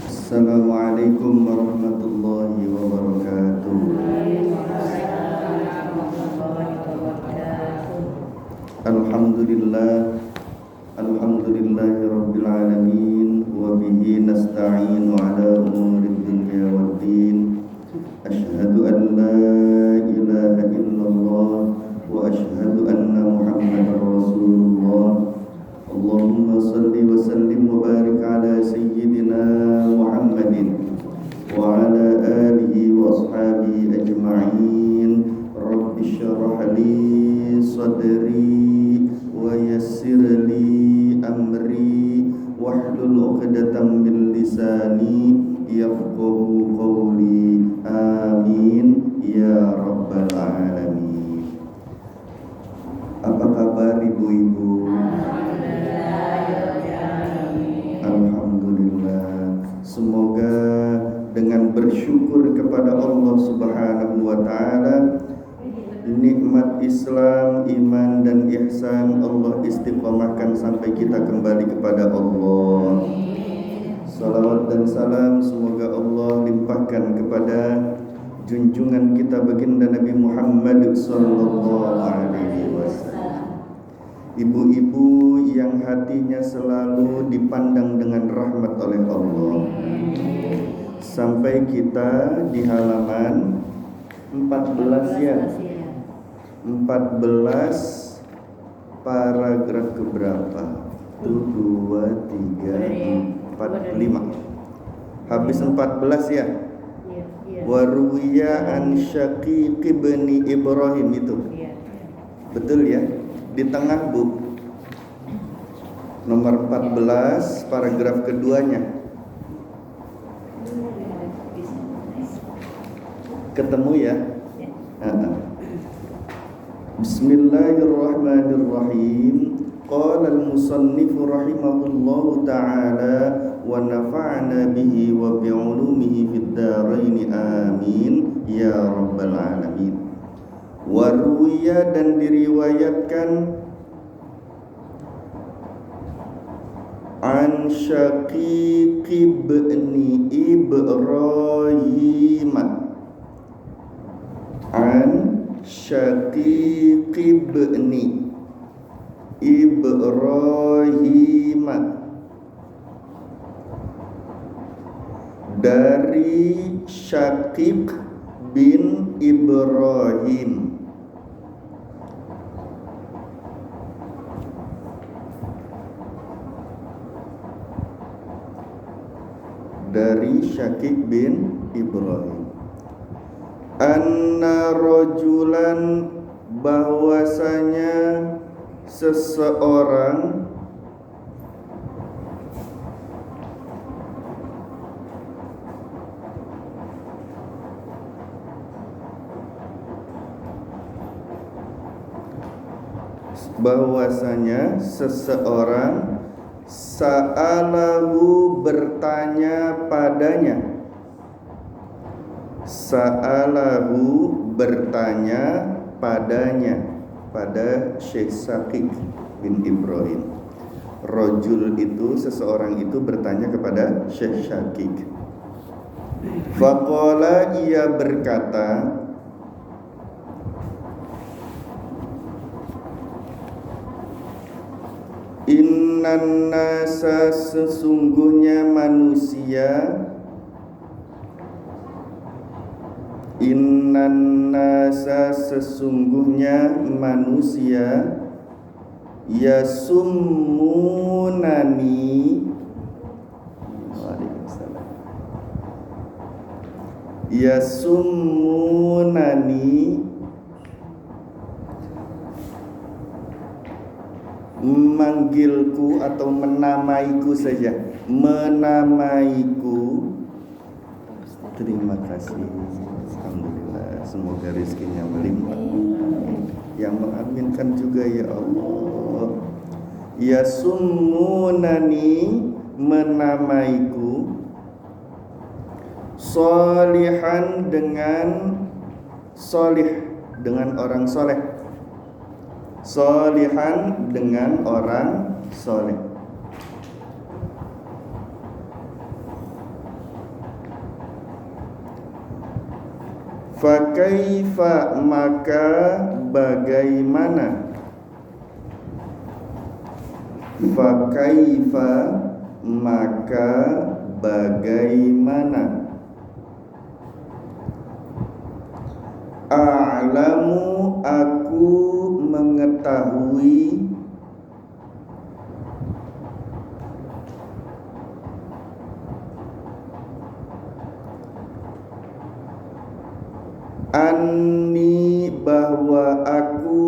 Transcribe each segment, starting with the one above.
Assalamualaikum warahmatullahi wabarakatuh. Alhamdulillah, alhamdulillahi rabbil alamin, wa bihi nasta'inu ala umurid dunya waddin. Asyhadu an la ilaha illallah wa asyhadu anna Muhammadar Rasulullah. Allahumma salli wa sallim wa barik ala sayyidina Muhammadin wa ala alihi wa ashabihi ajma'in. Rabbi syrah li sadri wa yassir li amri wahlul 'uqdatam min lisani yafqahu qawli. Amin ya rabbal alamin. Apa kabar ibu-ibu? Alhamdulillah. Semoga dengan bersyukur kepada Allah Subhanahu wa taala, nikmat Islam, iman dan ihsan Allah istiqomahkan sampai kita kembali kepada Allah. Salawat dan salam semoga Allah limpahkan kepada junjungan kita baginda Nabi Muhammad sallallahu alaihi wasallam. Ibu-ibu yang hatinya selalu dipandang dengan rahmat oleh Allah. Sampai kita di halaman 14 ya. 14 paragraf keberapa? 1, 2, 3, 4, 5. Habis 14 ya. Waruwiya an Syaqiq bin Ibrahim itu. Betul ya? Di tengah bu. Nomor 14 paragraf keduanya. Ketemu ya? Bismillahirrahmanirrahim. Qala al-musannif rahimahullahu ta'ala wa nafa'na bihi wa bi'ulumihi fid dharain amin ya rabbal alamin. Wa ruwiya dan diriwayatkan an Syaqiq bin Ibrahim, an Syaqiq bin Ibrahim, dari Syaqiq bin Ibrahim, dari Syaqiq bin Ibrahim, anna rajulan, bahwasanya seseorang sa'alahu bertanya padanya, sa'alahu bertanya padanya, pada Syekh Syaqiq bin Ibrahim. Rajul itu, seseorang itu bertanya kepada Syekh Syaqiq. Faqala, ia berkata, innan nasa, sesungguhnya manusia, innan nasa, sesungguhnya manusia, yasummunani, waalaikumsalam, yasummunani, memanggilku atau menamaiku saja, menamaiku. Terima kasih. Alhamdulillah, semoga rezekinya melimpah. Yang mengaminkan juga ya Allah. Yasummunani, menamaiku, solihan, dengan solih, dengan orang soleh. Solihan dengan orang soleh. Fakaifa maka bagaimana? Fakaifa maka bagaimana? A'lamu aku mengetahui anni bahwa aku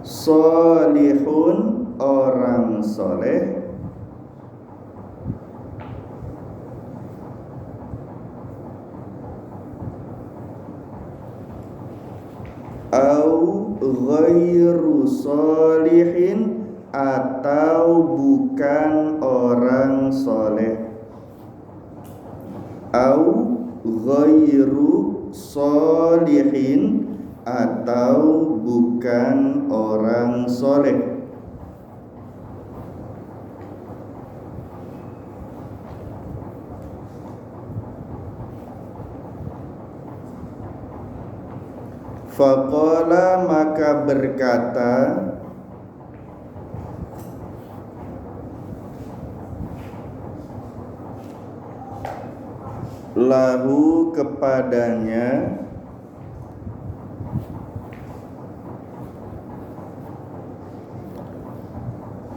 solihun orang soleh au ghairu solihin atau bukan orang soleh, au ghairu solihin atau bukan orang soleh. Faqala maka berkata lahu kepadanya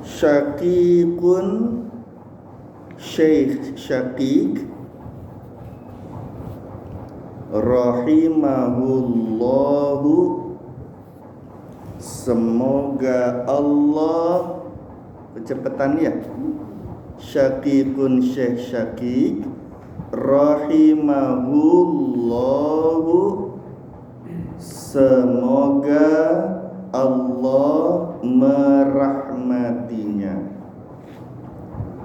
Syaqiqun Syekh Syaqiq rahimahullahu, semoga Allah, kecepatan ya, Syaqiqun Syekh Syaqiq rahimahullahu, semoga Allah merahmatinya.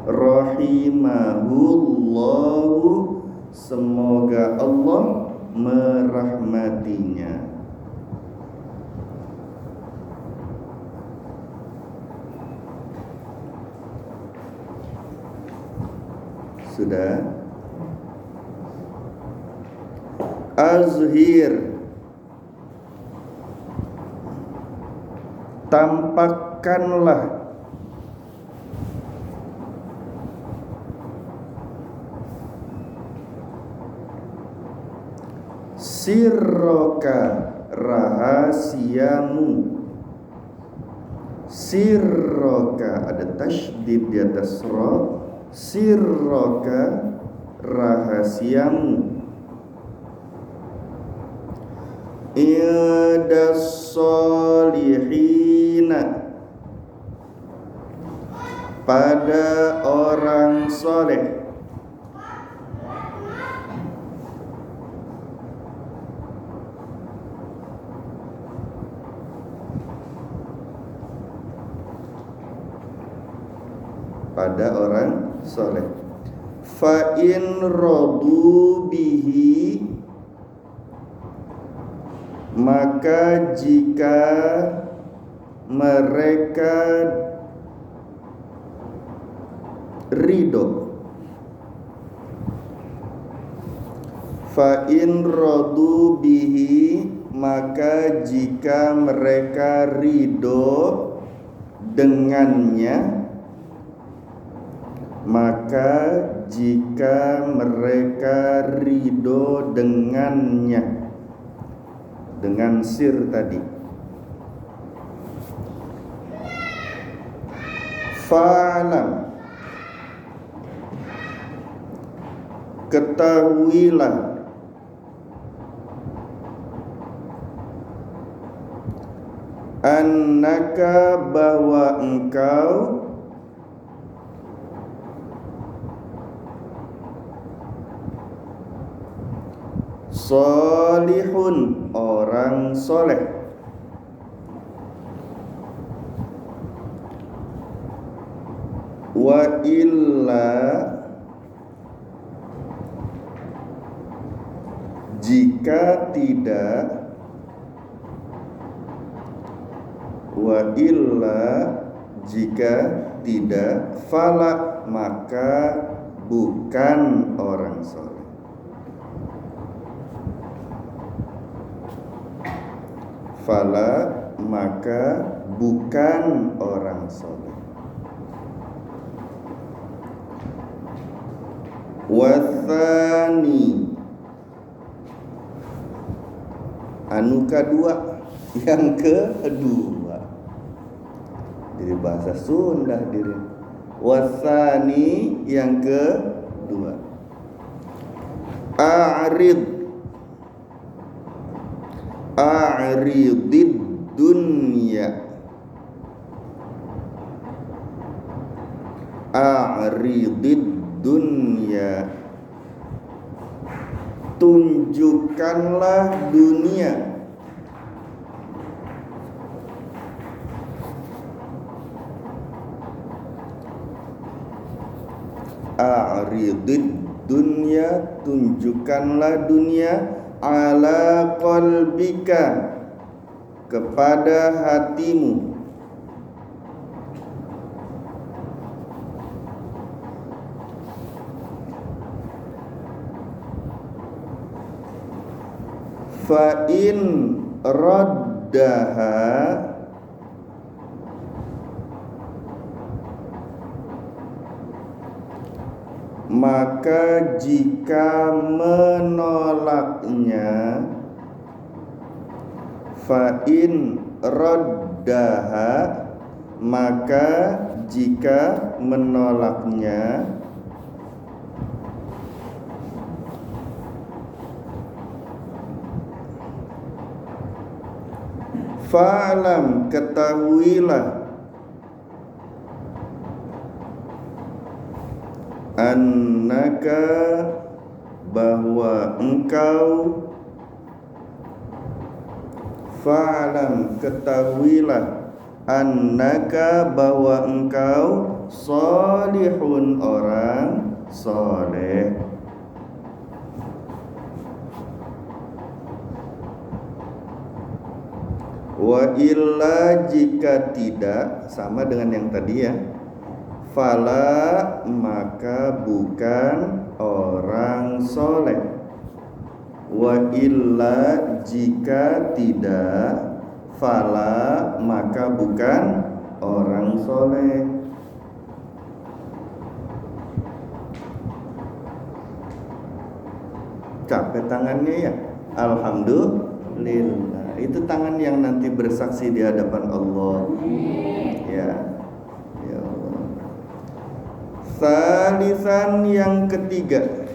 Rahimahullahu, semoga Allah merahmatinya. Sudah. Azhir, tampakkanlah sirroka rahasiamu. Sirroka ada tasydid di atas ra. Sirroka rahasiamu. Idas solihina, pada orang soleh. Pada orang soleh. Fa in radu bihi, maka jika mereka ridho. Fa in radu bihi, maka jika mereka ridho dengannya. Maka jika mereka ridho dengannya, dengan sir tadi. Fa'lam, ketahuilah annaka bahwa engkau solihun orang soleh. Wa illa, Jika tidak, wa illa, jika tidak, fala, maka bukan orang soleh. Fala, maka bukan orang soleh. Wathani, anu kedua, yang kedua. Jadi bahasa Sunda diri. Wathani, yang kedua. A'ridid dunya. A'ridid dunya, tunjukkanlah dunia. A'ridid dunya, tunjukkanlah dunia, ala qalbika, kepada hatimu. Fa in raddaha, maka jika menolaknya. Fa in raddaha, maka jika menolaknya. Fa'lam, ketahuilah, annaka, bahwa engkau. Fa'lam, ketahuilah, annaka, bahwa engkau, sholihun, orang soleh. Wa illa, jika tidak, sama dengan yang tadi ya. Fala, maka bukan orang soleh. Wa illa, jika tidak, fala, maka bukan orang soleh. Capek tangannya ya. Alhamdulillah. Itu tangan yang nanti bersaksi di hadapan Allah. Ya. Ya Allah. Salisan, yang ketiga.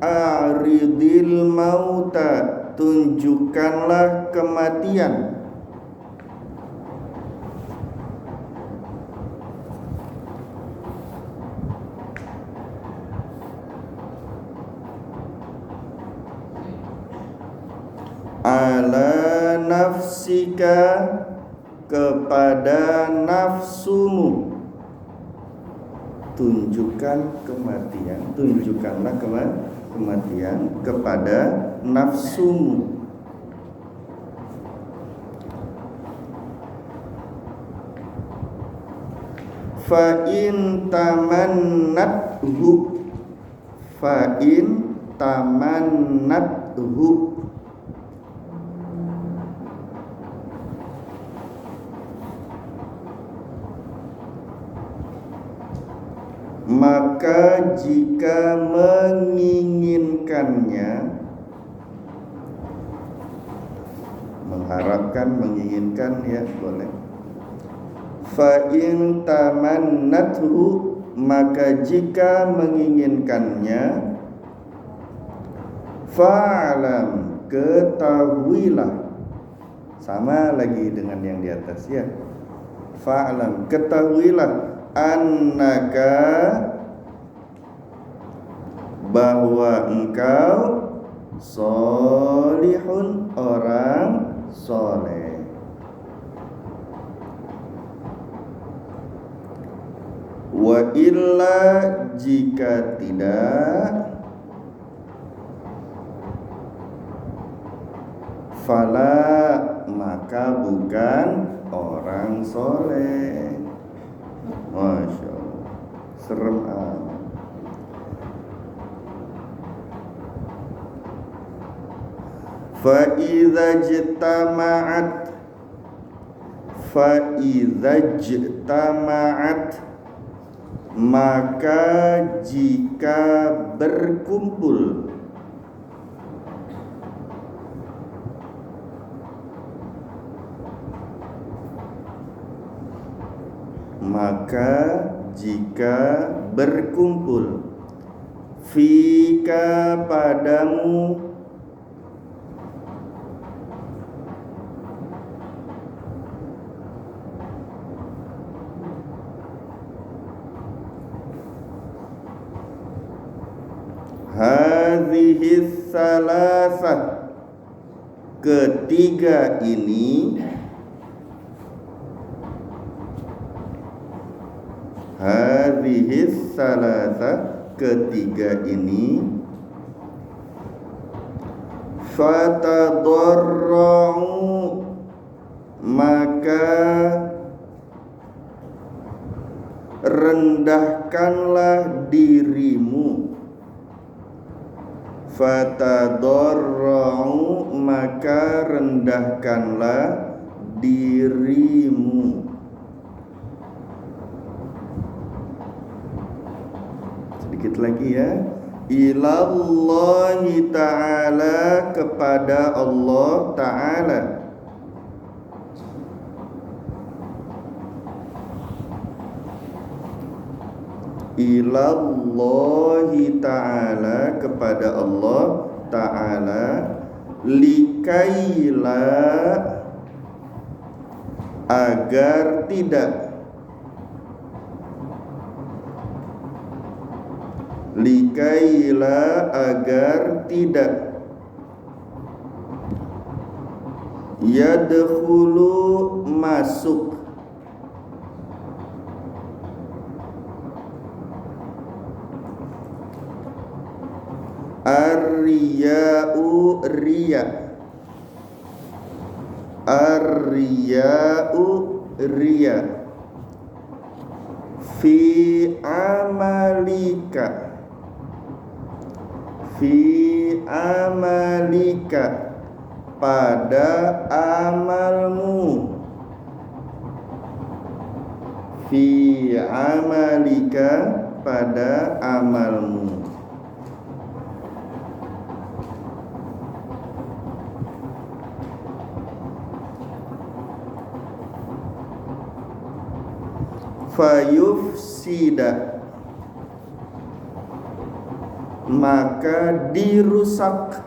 A'ridil mauta, tunjukkanlah kematian. Ala nafsika, kepada nafsumu. Tunjukkan kematian, tunjukkanlah kematian kepada nafsumu. Fa in tamannathu, fa in tamannathu, maka jika menginginkannya, mengharapkan, menginginkan ya boleh. Fa in tamannathu, maka jika menginginkannya. Fa'lam, ketahuilah, sama lagi dengan yang di atas ya. Fa'lam, ketahuilah, annaka, bahwa engkau, sholihun, orang soleh. Wa illa jika tidak, fala maka bukan orang soleh. Masya Allah, serem amat. Fa idza jtama'at maka jika berkumpul, maka jika berkumpul, fika padamu, hadhihi salasah, ketiga ini, hadhihi salasah, ketiga ini, fatadarra'u maka rendahkanlah dirimu, fatadarra'u maka rendahkanlah dirimu. Sedikit lagi ya. Ilallahi ta'ala, kepada Allah ta'ala. Ilallahi ta'ala, kepada Allah ta'ala, likaila agar tidak, likaila agar tidak, yadkhulu masuk, ar-riya'u riya, ar-riya'u riya, fi amalika, fi amalika pada amalmu, fi amalika pada amalmu. Fayufsida maka dirusak,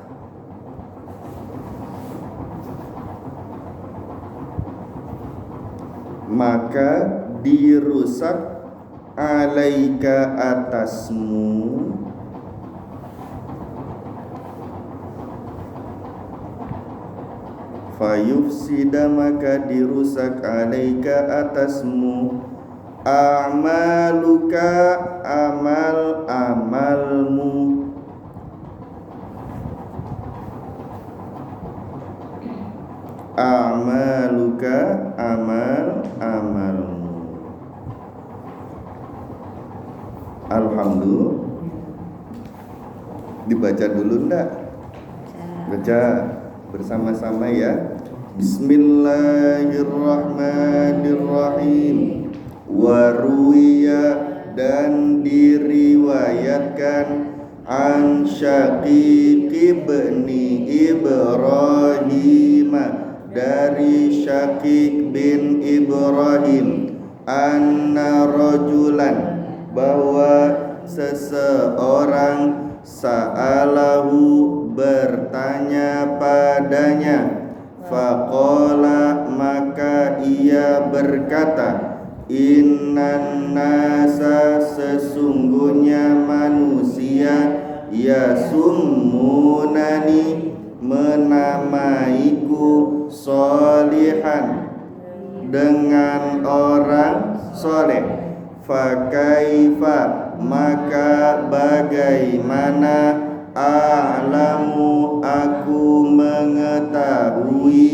maka dirusak, alaika atasmu, fayufsida maka dirusak, alaika atasmu, a'maluka amal-amalmu, a'maluka amal-amalmu. Alhamdulillah. Dibaca dulu ndak? Baca bersama-sama ya. Bismillahirrahmanirrahim. Waruya dan diriwayatkan, an Syaqiq ibni Ibrahim dari Syaqiq bin Ibrahim, anna rajulan bahwa seseorang, sa'alahu bertanya padanya, faqala maka ia berkata, innan nasa sesungguhnya manusia, yasummunani menamaiku, solihan dengan orang soleh, Fakaifa, maka bagaimana, a'lamu, aku mengetahui,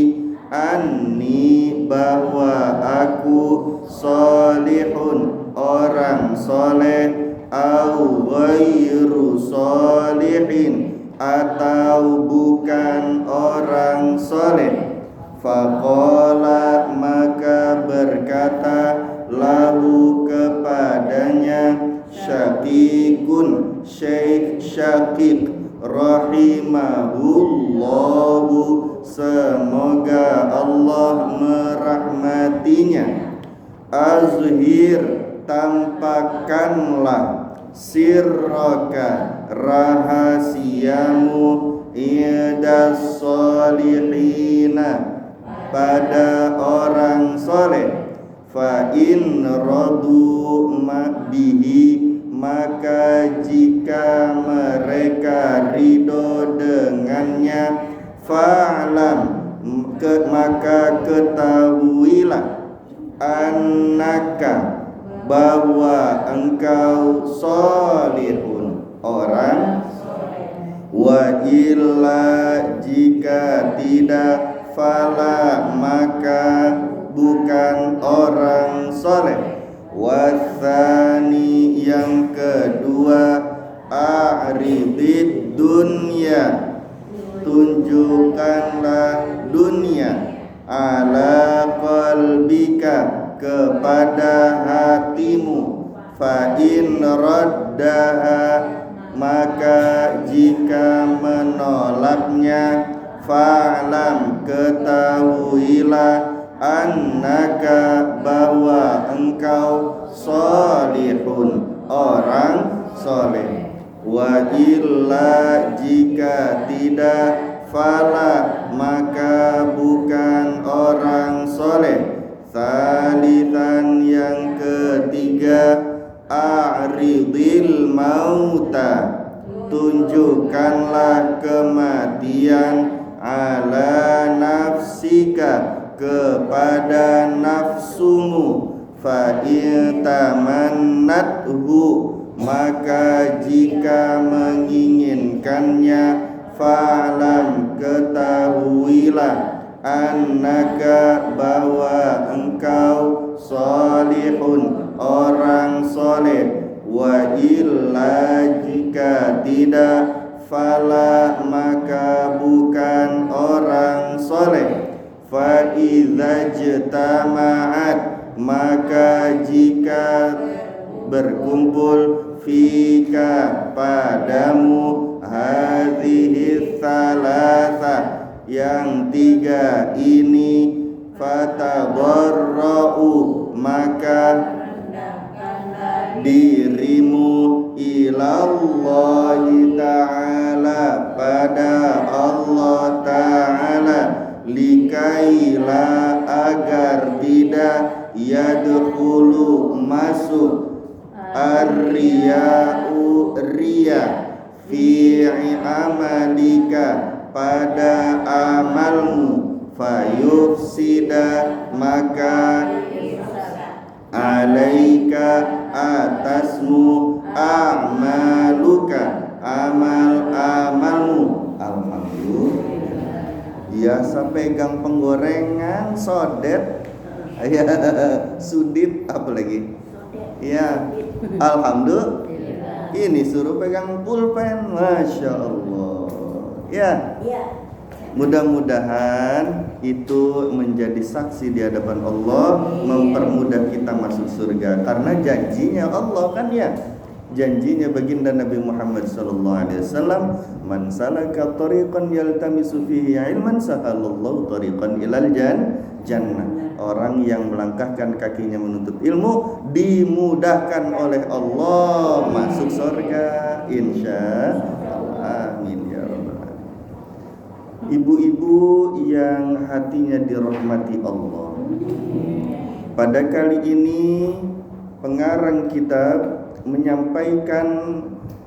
anni, bahwa aku, solihun, orang soleh, au ghairu solihin, atau bukan orang soleh. Faqala, maka berkata, lahu, kepadanya, Syakikun, Syekh Syakik, rahimahullahu, semoga Allah merahmatinya. Azhir, tampakkanlah, sirraka, rahasiamu, idas solihina, pada orang soleh. Fa in radu bihi, maka jika mereka ridho dengannya, fa'lam, maka ketahuilah, annaka, bahwa engkau solihun, orang. Wa illa, jika tidak, fala, maka bukan orang soleh. Wathani, yang kedua, a'ridid dunya, tunjukkanlah dunia, ala qalbika, kepada hatimu. Fa in raddaha, maka jika menolaknya, fa'lam, ketahuilah, annaka, bahwa engkau, solihun, orang soleh. Wa illa, jika tidak, fala, maka bukan orang soleh. Salisan, yang ketiga, a'ridil mauta, tunjukkanlah kematian, ala nafsika, kepada nafsumu. Fa in tamannathu, maka jika menginginkannya, fa'lam, ketahuilah, annaka, bahwa engkau, solihun, orang soleh. Wa illa, jika tidak, fala, maka bukan orang soleh. Fa idza jtama'at, maka jika berkumpul, fika, padamu, hadhihi thalatha, yang tiga ini, fatadarra'u, maka dirimu, ilallahi ta'ala, pada Allah ta'ala, likaila, agar tidak, yadkhulu, masuk, ar-riya'u, riya, fi amalika, pada amalmu, fayufsida, maka alaika, atasmu, a'maluka, amal-amalmu. Alhamdulillah. Biasa pegang penggorengan, sodet, ya, sudip, apa lagi? Ya, alhamdulillah. Ini suruh pegang pulpen, masya Allah. Ya, mudah-mudahan itu menjadi saksi di hadapan Allah, mempermudah kita masuk surga. Karena janjinya Allah kan, ya, janjinya baginda Nabi Muhammad SAW, man salaka tariqan yaltamisu fihi ilman sahalallahu tariqan ilal jannah. Orang yang melangkahkan kakinya menuntut ilmu, dimudahkan oleh Allah masuk surga, insya Allah. Amin ya rabbal alamin. Ibu-ibu yang hatinya dirahmati Allah, pada kali ini pengarang kitab menyampaikan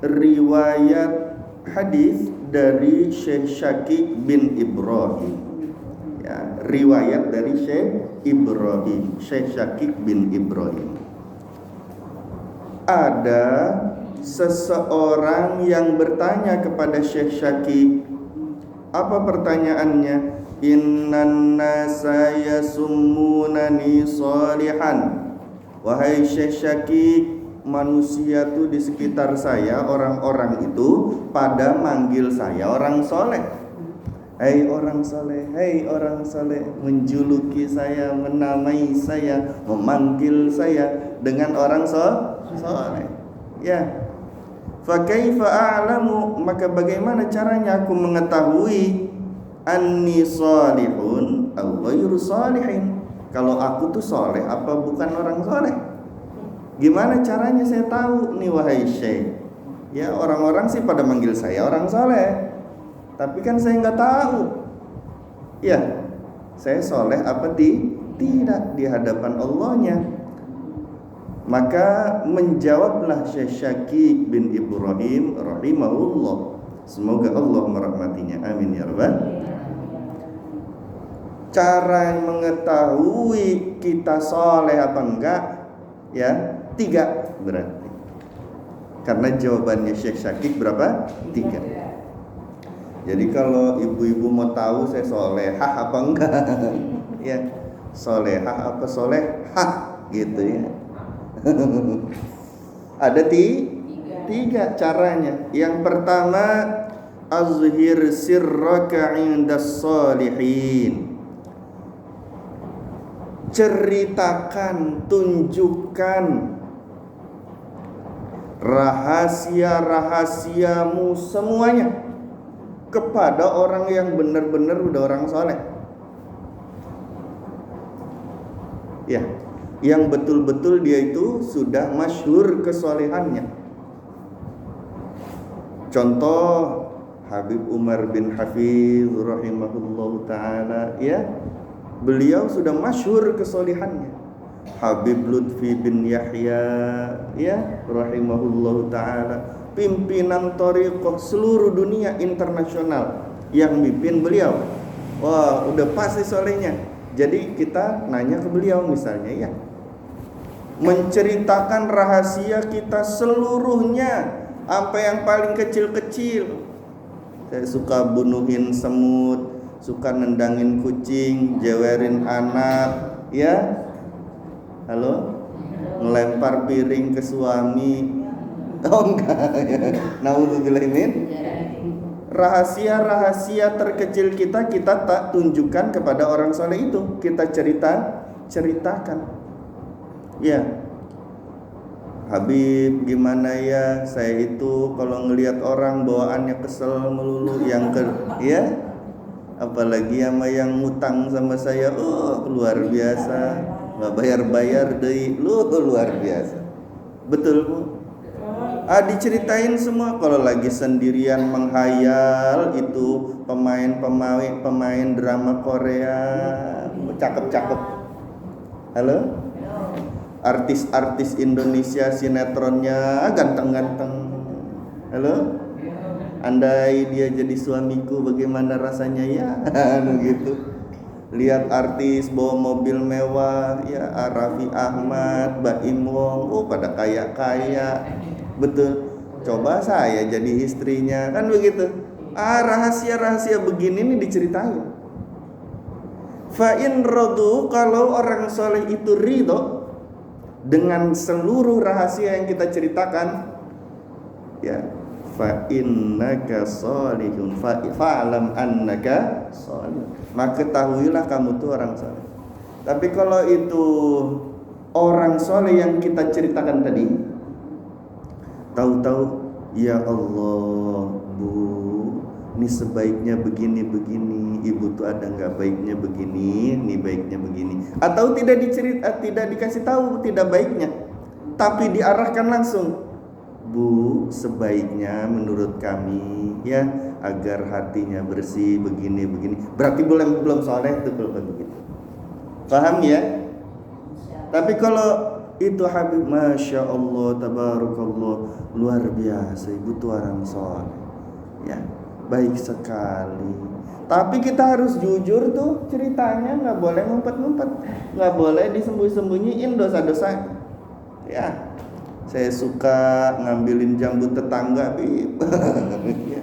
riwayat hadis dari Syekh Syakik bin Ibrahim. Ya, riwayat dari Syekh Syakik bin Ibrahim. ada seseorang yang bertanya kepada Syekh Syakik. Apa pertanyaannya? Innan nasa yasummunani salihan. Wahai Syekh Syakik, manusia tuh di sekitar saya, orang-orang itu pada manggil saya orang soleh. Hei orang soleh, hei orang soleh, menjuluki saya, menamai saya, memanggil saya dengan orang soleh. Ya. Fa kaifa a'lamu, maka bagaimana caranya aku mengetahui anni salihun aw ghairu salihin? Kalau aku tuh soleh apa bukan orang soleh? Gimana caranya saya tahu nih wahai Syekh? Ya orang-orang sih pada manggil saya orang soleh, tapi kan saya nggak tahu. Ya, saya soleh apa tidak di hadapan Allahnya. Maka menjawablah Syekh Syakik bin Ibrahim rahimahullah, semoga Allah merahmatinya, amin ya rabbal. Cara mengetahui kita soleh apa enggak, ya 3 berarti. Karena jawabannya Syekh Syakik berapa? 3. Jadi kalau ibu-ibu mau tahu saya solehah apa enggak, ya solehah apa solehah gitu ya. Ada 3 caranya. Yang pertama, azhir sirraka indas salihin. Ceritakan, tunjukkan rahasia-rahasiamu semuanya kepada orang yang benar-benar udah orang soleh. Ya, yang betul-betul dia itu sudah masyhur kesolehannya. Contoh Habib Umar bin Hafiz rahimahullahu ta'ala, ya, beliau sudah masyhur kesolehannya. Habib Lutfi bin Yahya, ya, rahimahullahu ta'ala, pimpinan thariqah seluruh dunia internasional yang mimpin beliau. Wah, udah pasti solehnya. Jadi kita nanya ke beliau misalnya, ya, menceritakan rahasia kita seluruhnya, apa yang paling kecil-kecil. Saya suka bunuhin semut, suka nendangin kucing, jewerin anak, ya, halo, ngelempar piring ke suami. Oh enggak, ya. Naudzubillah min. Rahasia-rahasia terkecil kita tak tunjukkan kepada orang soleh itu, kita ceritakan. Ya, Habib, gimana ya, saya itu kalau ngelihat orang bawaannya kesel melulu, ya, apalagi sama yang ngutang sama saya, luar biasa, nggak bayar deui, luar biasa. Betul Bu? Diceritain semua. Kalau lagi sendirian menghayal itu pemain drama Korea, cakep-cakep. Halo? Artis-artis Indonesia sinetronnya ganteng-ganteng. Halo? Andai dia jadi suamiku bagaimana rasanya ya? Gitu. Lihat artis bawa mobil mewah, ya, Raffi Ahmad, Baim Wong, pada kaya-kaya. Betul. Coba saya jadi istrinya, kan begitu. Rahasia-rahasia begini nih diceritain. Fa in radu, kalau orang soleh itu ridho dengan seluruh rahasia yang kita ceritakan, ya, fa innaka salihun fa'lam annaka salih, maka ketahuilah kamu tuh orang saleh. Tapi kalau itu orang saleh yang kita ceritakan tadi, tahu-tahu, ya Allah Bu, ini sebaiknya begini, ibu tuh ada nggak baiknya begini, ini baiknya begini, atau tidak dikasih tahu tidak baiknya, tapi diarahkan langsung, Bu, sebaiknya menurut kami, ya, agar hatinya bersih begini, berarti belum soleh itu kalau begitu, paham ya? Tapi kalau itu Habib, Masya Allah, Tabarakallah, luar biasa, ibu tuh orang soleh, ya, baik sekali. Tapi kita harus jujur tuh ceritanya, nggak boleh ngumpet-ngumpet, nggak boleh disembunyi-sembunyiin dosa-dosa. Ya, saya suka ngambilin jambu tetangga, Bib. Ya.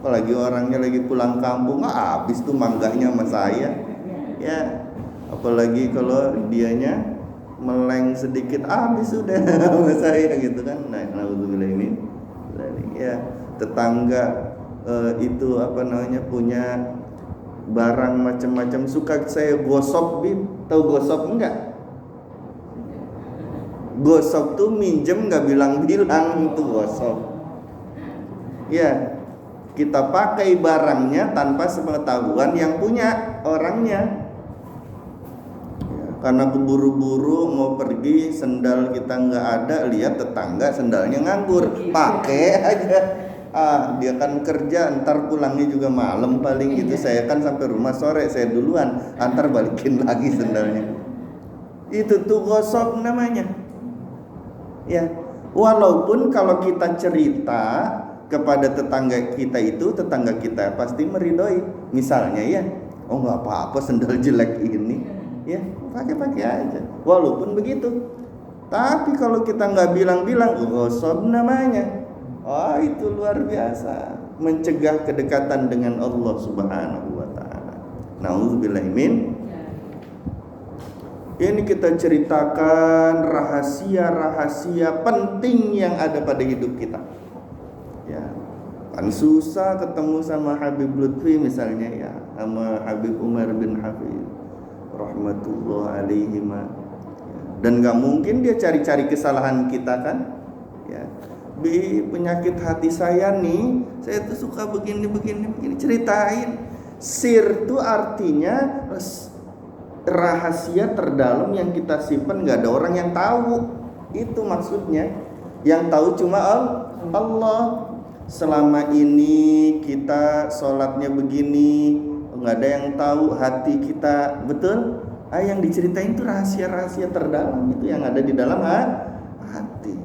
Apalagi orangnya lagi pulang kampung, habis tuh mangganya sama saya. Ya, apalagi kalau dianya meleng sedikit, habis sudah sama saya gitu kan. Nah, naudzubillah ini. Ya, tetangga itu punya barang macam-macam, suka saya gosok, Bib. Tahu gosok enggak? Gosok tuh minjem nggak bilang-bilang, itu gosok. Ya, kita pakai barangnya tanpa sepengetahuan yang punya orangnya. Ya, karena keburu-buru mau pergi, sendal kita nggak ada, lihat tetangga sendalnya nganggur, pakai aja. Dia kan kerja, ntar pulangnya juga malam paling gitu. Saya kan sampai rumah sore, saya duluan, antar balikin lagi sendalnya. Itu tuh gosok namanya. Ya, walaupun kalau kita cerita kepada tetangga kita itu, tetangga kita pasti meridoi. Misalnya ya, oh nggak apa-apa sendal jelek ini, ya pakai-pakai aja. Walaupun begitu, tapi kalau kita nggak bilang-bilang, gosok namanya. Oh, itu luar biasa, mencegah kedekatan dengan Allah Subhanahu wa taala. Nauzubillahi min. Ini kita ceritakan rahasia-rahasia penting yang ada pada hidup kita. Ya, kan susah ketemu sama Habib Lutfi misalnya ya, sama Habib Umar bin Hafid rahmatullah alaihima. Dan gak mungkin dia cari-cari kesalahan kita kan. Ya, Bi, penyakit hati saya nih, saya tuh suka begini ceritain. Sir itu artinya rahasia terdalam yang kita simpan, nggak ada orang yang tahu. Itu maksudnya. Yang tahu cuma Allah. Selama ini kita sholatnya begini, nggak ada yang tahu hati kita, betul? Yang diceritain itu rahasia-rahasia terdalam, itu yang ada di dalam hati.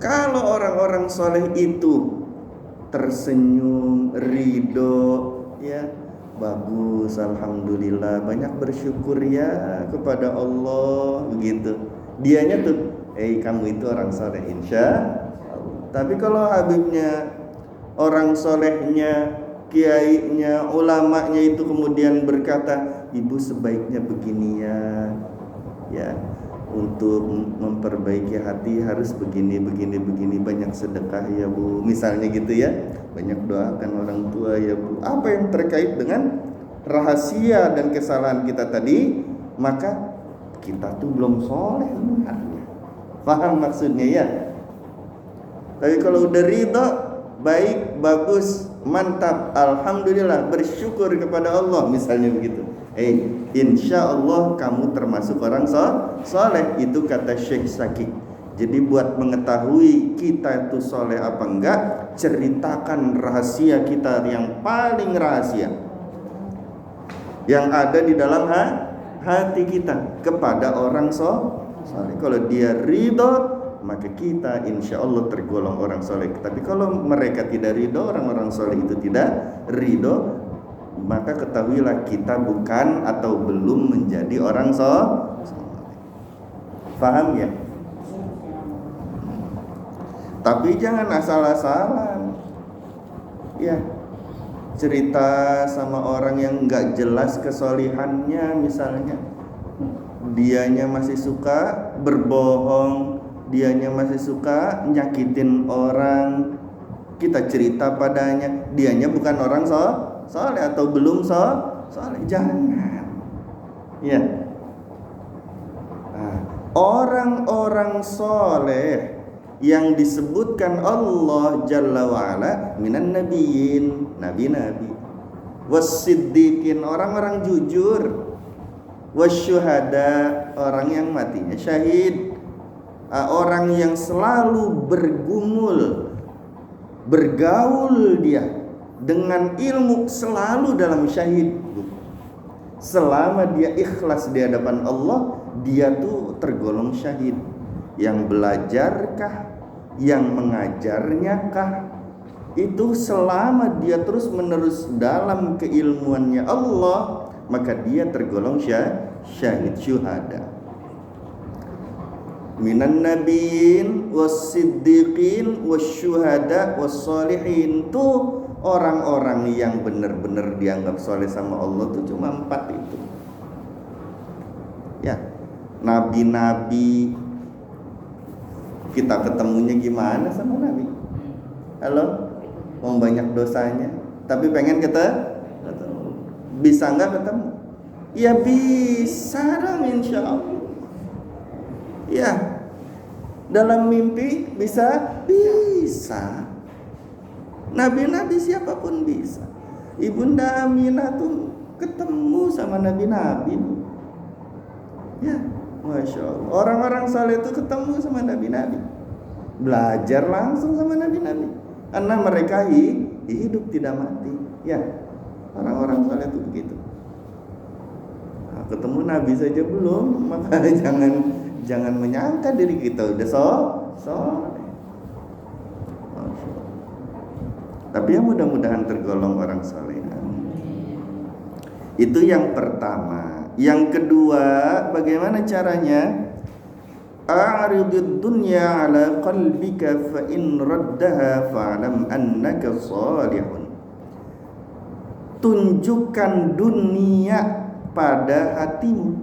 Kalau orang-orang soleh itu tersenyum, ridho, ya bagus, alhamdulillah, banyak bersyukur ya kepada Allah, begitu. Dianya tuh, kamu itu orang soleh, insya Allah. Tapi kalau habibnya, orang solehnya, kiainya, ulamanya itu kemudian berkata, ibu sebaiknya begini ya, untuk memperbaiki hati harus begini, banyak sedekah ya Bu, misalnya gitu ya, banyak doakan orang tua ya Bu. Apa yang terkait dengan rahasia dan kesalahan kita tadi, maka kita tuh belum soleh sebenarnya. Paham maksudnya ya? Tapi kalau udah ridho, baik, bagus, mantap, alhamdulillah, bersyukur kepada Allah, misalnya begitu. Insya Allah kamu termasuk orang soleh. Itu kata Syekh Saki. Jadi buat mengetahui kita itu soleh apa enggak, ceritakan rahasia kita yang paling rahasia, yang ada di dalam hati kita kepada orang soleh. Kalau dia ridho, maka kita insya Allah tergolong orang soleh. Tapi kalau mereka tidak ridho, orang-orang soleh itu tidak ridho, maka ketahuilah kita bukan atau belum menjadi orang soleh. Paham ya? Tapi jangan asal-asalan. Ya, cerita sama orang yang nggak jelas kesolihannya, misalnya dianya masih suka berbohong, dianya masih suka nyakitin orang, kita cerita padanya, dianya bukan orang soleh atau belum soleh, jangan. Ya. Nah, orang-orang soleh yang disebutkan Allah Jalla wa'ala minan nabiyyin, nabi-nabi, was-siddiqin, orang-orang jujur, wasyuhada, orang yang matinya syahid, orang yang selalu bergaul dia dengan ilmu, selalu dalam syahid. Selama dia ikhlas di hadapan Allah, dia tuh tergolong syahid. Yang belajarkah, yang mengajarnyakah, itu selama dia terus menerus dalam keilmuannya Allah, maka dia tergolong syahid, syuhada. minan nabiyyin was-siddiqin wasyuhada was-solihin. Tuh orang-orang yang benar-benar dianggap soleh sama Allah tuh cuma 4 itu. Ya, nabi-nabi. Kita ketemunya gimana sama nabi? Halo? Mau banyak dosanya, tapi pengen kita ketemu. Bisa nggak ketemu? Ya bisa dong, insya Allah. Ya, dalam mimpi bisa. Nabi-nabi siapapun bisa. Ibunda Aminah tuh ketemu sama nabi-nabi. Ya, masya Allah. Orang-orang saleh itu ketemu sama nabi-nabi, belajar langsung sama nabi-nabi, karena mereka hidup tidak mati. Ya, orang-orang saleh itu begitu. Nah, ketemu nabi saja belum, maka jangan menyangka diri kita udah soleh. Tapi ya mudah-mudahan tergolong orang soleh. Itu yang pertama. Yang kedua, bagaimana caranya? A'ridid dunya ala qalbika fa in raddaha fa'lam annaka salihun. Tunjukkan dunia pada hatimu.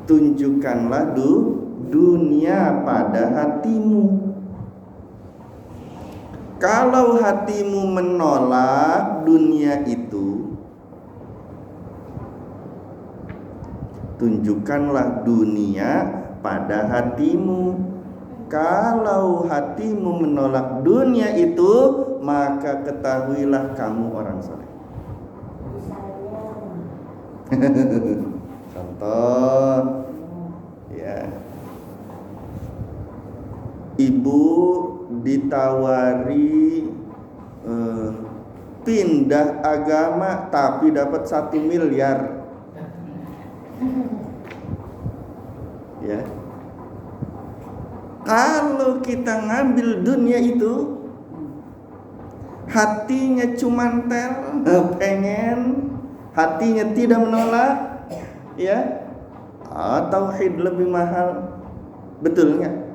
Tunjukkanlah dunia pada hatimu. Kalau hatimu menolak dunia itu, tunjukkanlah dunia pada hatimu. Kalau hatimu menolak dunia itu, maka ketahuilah kamu orang soleh. Contoh, ya, ibu ditawari pindah agama tapi dapat 1 miliar. Ya, kalau kita ngambil dunia itu, hatinya cuma pengen, hatinya tidak menolak, ya, tauhid lebih mahal, betul nggak?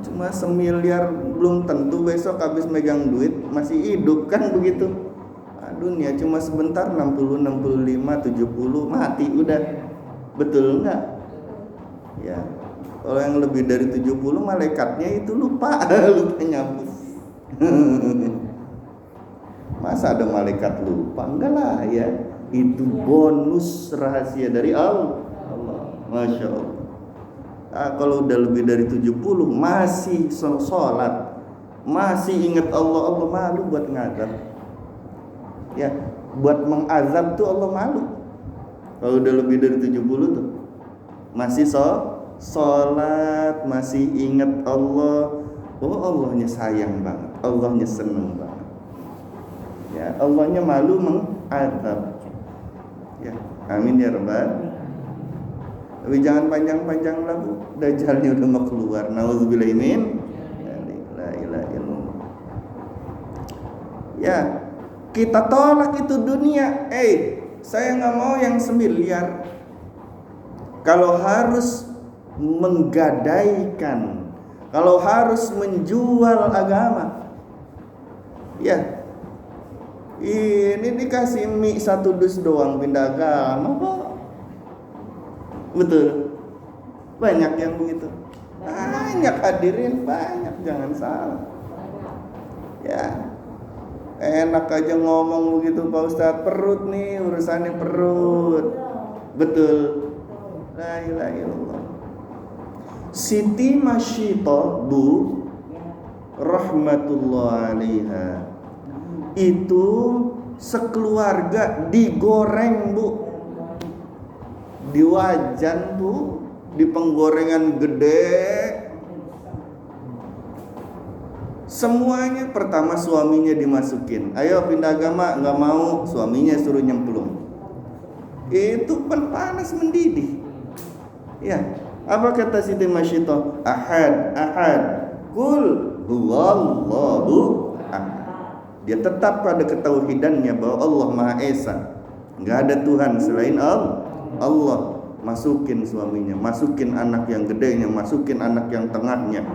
Cuma 1 miliar belum tentu besok habis megang duit masih hidup, kan begitu. Dunia cuma sebentar, 60, 65, 70 mati udah, betul nggak? Ya, kalau yang lebih dari 70 malaikatnya itu lupa nyapu. Masa ada malaikat lupa? Enggak lah ya. Itu bonus rahasia dari Allah. Masya Allah. Kalau udah lebih dari 70 masih sholat, masih ingat Allah, Allah malu buat ngazab. Ya, buat mengazab tuh Allah malu. Kalau udah lebih dari 70 tuh masih sholat, masih ingat Allah. Oh, Allahnya sayang banget, Allahnya seneng banget. Ya, Allahnya malu mengazab. Ya, amin ya rabbal. Tapi jangan panjang-panjang lah, Bu. Dajjalnya udah mau keluar. Nauzubillah min. La ilaha illallah. Ya, kita tolak itu dunia. Saya nggak mau yang 1 miliar. Kalau harus menggadaikan, kalau harus menjual agama, ya, ini dikasih mie 1 dus doang pindah agama kok. Betul. Banyak yang begitu. Banyak hadirin, banyak, jangan salah. Ya, enak aja ngomong begitu Pak Ustadz, perut nih, urusannya perut. Betul. La ilaha illallah. Siti Masyito, Bu, rahmatullah alaiha, itu sekeluarga digoreng, Bu, di wajan, Bu, di penggorengan gede. Semuanya pertama suaminya dimasukin, ayo pindah agama, nggak mau, suaminya suruh nyemplung. Itu panas mendidih. Ya, apa kata Siti Masyito? Ahad, kul huwallahu ahad. Dia tetap pada ketauhidannya bahwa Allah Maha Esa, nggak ada Tuhan selain Allah. masukin suaminya, masukin anak yang gedenya, masukin anak yang tengahnya,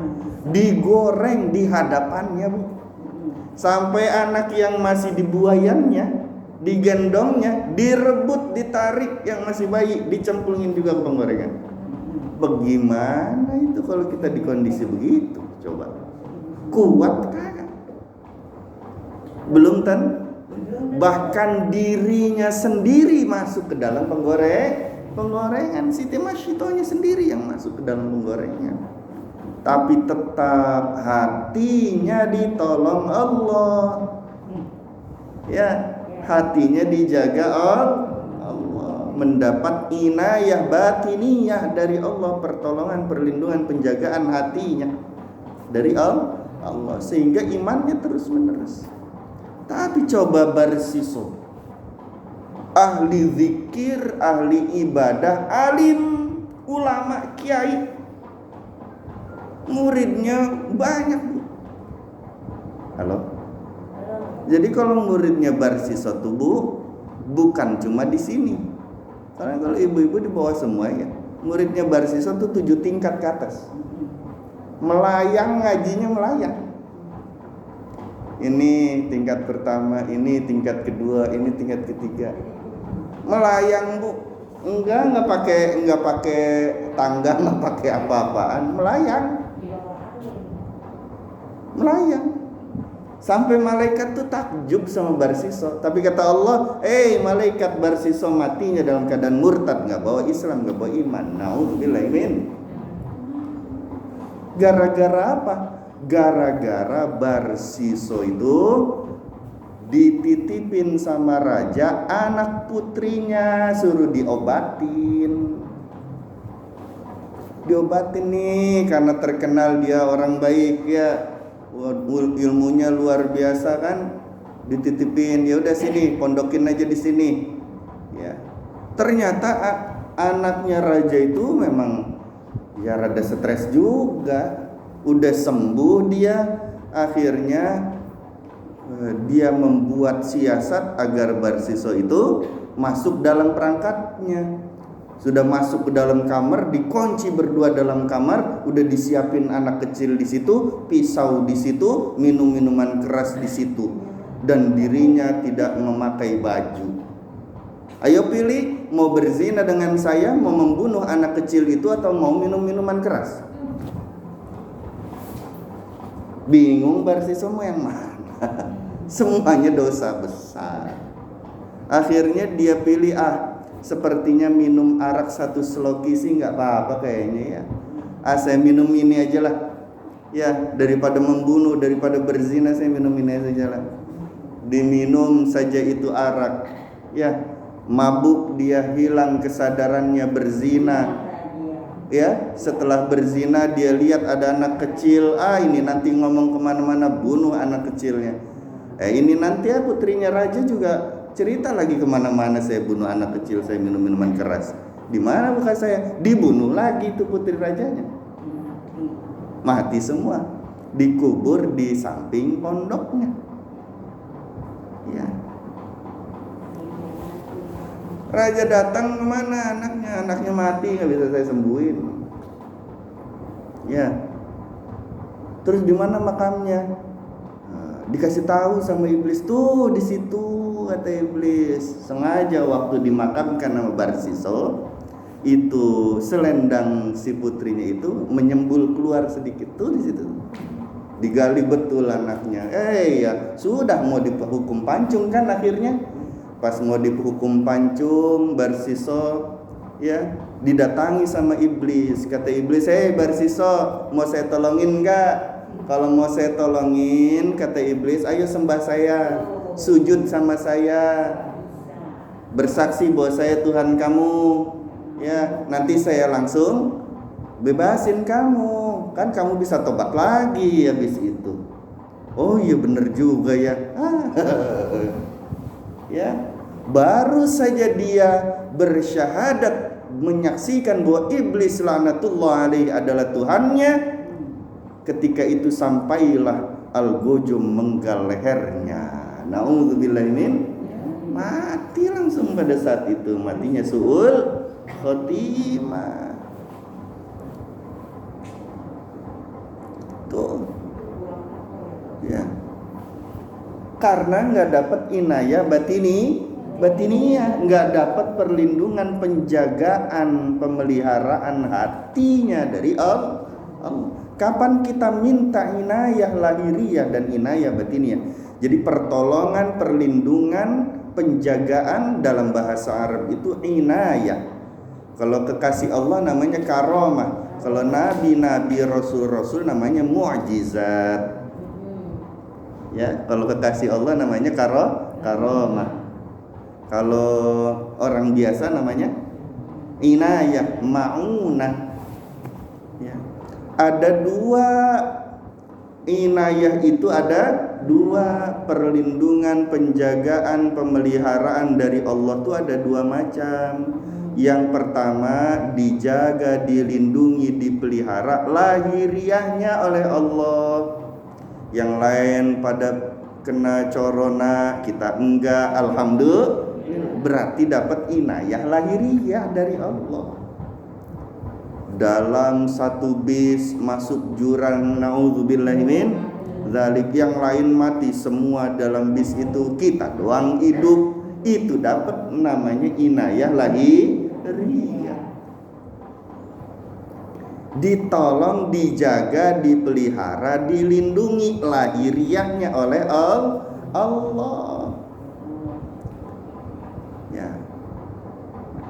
digoreng di hadapannya, Bu. Sampai anak yang masih di buayannya, digendongnya, direbut, ditarik yang masih bayi, dicemplungin juga ke penggorengan. Bagaimana itu kalau kita di kondisi begitu? Coba, kuat kagak? Belum bahkan dirinya sendiri masuk ke dalam penggorengan. Siti Masyitohnya sendiri yang masuk ke dalam penggorengan. Tapi tetap hatinya ditolong Allah. Ya, hatinya dijaga Allah, mendapat inayah batiniyah dari Allah, pertolongan, perlindungan, penjagaan hatinya dari Allah, sehingga imannya terus menerus. Tapi coba Barsiso, ahli zikir, ahli ibadah, alim, ulama, kiai, muridnya banyak, Bu. Halo? Jadi kalau muridnya Barsiso tuh, Bu, bukan cuma di sini. Karena kalau ibu-ibu di bawah semua ya. Muridnya Barsiso tuh 7 tingkat ke atas. Melayang, ngajinya melayang. Ini tingkat pertama, ini tingkat kedua, ini tingkat ketiga. Melayang, Bu. Enggak pakai tangga, enggak pakai apa-apaan, melayang. Sampai malaikat tuh takjub sama Barsiso. Tapi kata Allah, malaikat Barsiso matinya dalam keadaan murtad, enggak bawa Islam, enggak bawa iman. Nauzubillah min. Gara-gara apa? Gara-gara Barsiso itu dititipin sama raja anak putrinya, suruh diobatin nih karena terkenal dia orang baik ya, ilmunya luar biasa kan, dititipin, ya udah sini pondokin aja di sini ya. Ternyata anaknya raja itu memang ya rada stres juga. Udah sembuh dia, akhirnya dia membuat siasat agar Barsiso itu masuk dalam perangkatnya. Sudah masuk ke dalam kamar, dikunci berdua dalam kamar, udah disiapin anak kecil di situ, pisau di situ, minum-minuman keras di situ, dan dirinya tidak memakai baju. Ayo pilih, mau berzina dengan saya, mau membunuh anak kecil itu, atau mau minum minuman keras? Bingung Barsiso mau yang mana? Semuanya dosa besar. Akhirnya dia pilih, sepertinya minum arak 1 sloki sih nggak apa-apa kayaknya ya. Saya minum ini aja lah. Ya, daripada membunuh, daripada berzina, saya minum ini saja lah. Diminum saja itu arak. Ya, mabuk dia, hilang kesadarannya, berzina. Ya, setelah berzina dia lihat ada anak kecil, ini nanti ngomong kemana-mana, bunuh anak kecilnya. Ini nanti putrinya raja juga cerita lagi kemana-mana, saya bunuh anak kecil, saya minum minuman keras. Di mana muka saya? Dibunuh lagi itu putri rajanya. Mati semua, dikubur di samping pondoknya. Ya. Raja datang, kemana anaknya mati, nggak bisa saya sembuhin. Ya. Terus di mana makamnya? Dikasih tahu sama iblis, tuh di situ, kata iblis. Sengaja waktu dimakamkan sama Barsiso, itu selendang si putrinya itu menyembul keluar sedikit, tuh di situ. Digali betul anaknya. Ya sudah mau dihukum pancung kan akhirnya. Pas mau dihukum pancung, Barsiso ya didatangi sama iblis. Kata iblis, Barsiso, mau saya tolongin enggak? Kalau mau saya tolongin, kata iblis, ayo sembah saya, sujud sama saya, bersaksi bahwa saya Tuhan kamu. Ya, nanti saya langsung bebasin kamu. Kan kamu bisa tobat lagi habis itu. Oh iya bener juga ya. Ya, baru saja dia bersyahadat menyaksikan bahwa iblis laknatullah alaihi adalah Tuhannya, ketika itu sampailah al-gojum menggal lehernya. Nauzubillah min, mati langsung pada saat itu, matinya suul khotimah. Tuh. Ya. Karena nggak dapat inayah batiniyah, nggak dapat perlindungan, penjagaan, pemeliharaan hatinya dari Allah. Kapan kita minta inayah lahiriah dan inayah batiniyah? Jadi pertolongan, perlindungan, penjagaan dalam bahasa Arab itu inayah. Kalau kekasih Allah namanya karomah. Kalau nabi-nabi, rasul-rasul namanya mu'jizat. Ya, kalau kekasih Allah namanya karomah. Kalau orang biasa namanya inayah, ma'unah. Ya. Ada dua inayah, itu ada dua perlindungan, penjagaan, pemeliharaan dari Allah tuh ada dua macam. Yang pertama dijaga, dilindungi, dipelihara lahiriahnya oleh Allah. Yang lain pada kena corona, kita enggak, alhamdulillah, berarti dapat inayah lahiriah dari Allah. Dalam satu bis masuk jurang, naudzubillahi min dzalik, yang lain mati semua dalam bis itu, kita doang hidup, itu dapat namanya inayah lahiriah. Ditolong, dijaga, dipelihara, dilindungi lahiriahnya oleh Allah. Ya.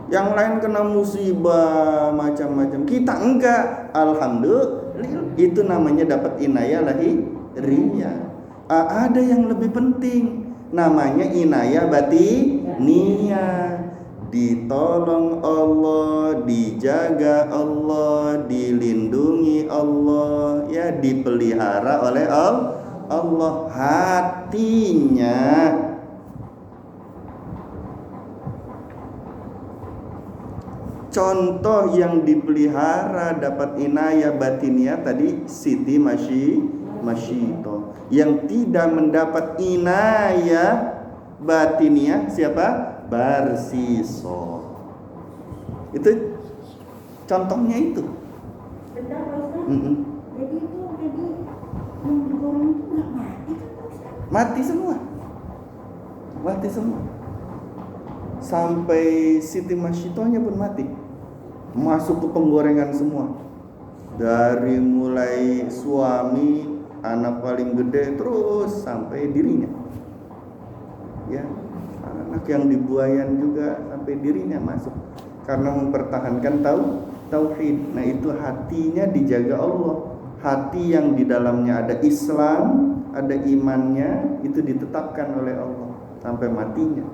Yang lain kena musibah macam-macam, kita enggak, alhamdulillah, itu namanya dapat inayah lahiriah. Ada yang lebih penting, namanya inayah batiniyah. Ditolong Allah, dijaga Allah, dilindungi Allah, ya, dipelihara oleh Allah hatinya. Contoh yang dipelihara dapat inayah batiniyah tadi Siti Masyito. Yang tidak mendapat inayah batiniyah siapa? Barsiso. Itu contohnya itu. Benar, Pak Ustaz. Jadi itu yang digoreng itu nggak mati kan, Pak Ustaz? Mati semua. Sampai Siti Masyitonya pun mati. Masuk ke penggorengan semua. Dari mulai suami, anak paling gede, terus sampai dirinya. Ya, anak yang dibuayan juga sampai dirinya masuk. Karena mempertahankan tauhid. Nah, itu hatinya dijaga Allah. Hati yang di dalamnya ada Islam, ada imannya, itu ditetapkan oleh Allah sampai matinya.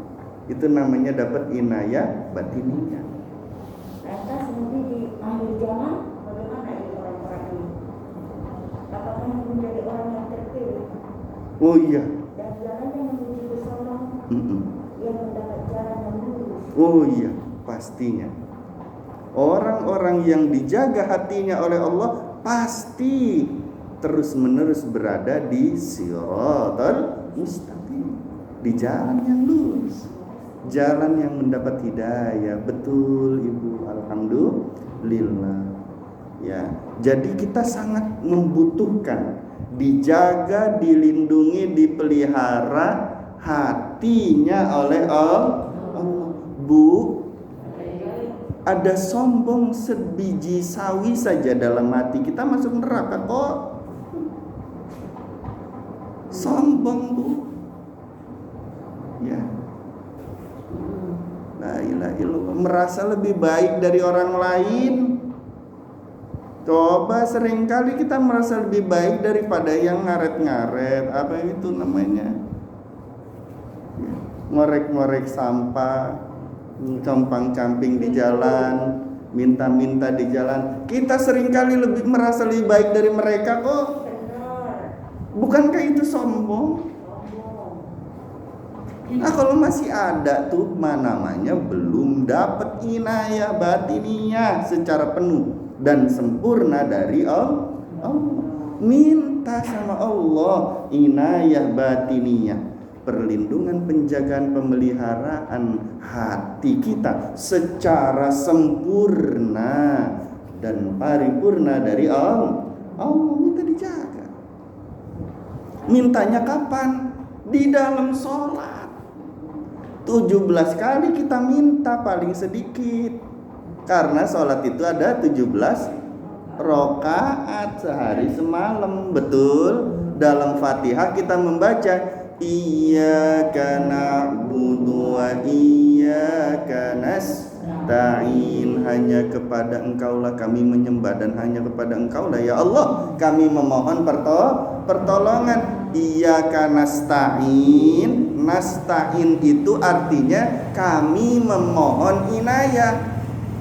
Itu namanya dapat inayah batiniyah. Lantas nanti di akhir zaman bagaimana ini orang-orang ini? Apakah menjadi orang yang terpilih? Oh iya. Dan jalannya menuju ke sono yang mendapat jalan yang lurus. Oh iya, pastinya. Orang-orang yang dijaga hatinya oleh Allah pasti terus-menerus berada di siratal mustaqim, di jalan yang lurus, jalan yang mendapat hidayah. Betul Ibu, alhamdulillah. Ya, jadi kita sangat membutuhkan dijaga, dilindungi, dipelihara hatinya oleh Allah. Bu, ada sombong sebiji sawi saja dalam hati kita masuk neraka kok. Sombong, Bu. Ya. La ilaha illallah, merasa lebih baik dari orang lain. Coba seringkali kita merasa lebih baik daripada yang ngaret-ngaret, apa itu namanya? Ya. Ngorek-ngorek sampah, compang-camping di jalan, minta-minta di jalan. Kita seringkali lebih merasa lebih baik dari mereka kok. Bukankah itu sombong? Nah, kalau masih ada tuh namanya belum dapat inayah batiniyah secara penuh dan sempurna dari Allah. Minta sama Allah inayah batiniyah. perlindungan, penjagaan, pemeliharaan hati kita secara sempurna dan paripurna dari Allah. Allah minta dijaga. Mintanya kapan? Di dalam sholat. 17 kali kita minta paling sedikit. Karena sholat itu ada 17 rakaat sehari semalam. Betul. Dalam Fatihah kita membaca Iyyaka na'budu wa iyyaka nasta'in. Hanya kepada Engkaulah kami menyembah dan hanya kepada Engkaulah ya Allah kami memohon pertolongan. Iyyaka nasta'in. Nasta'in itu artinya kami memohon inayah.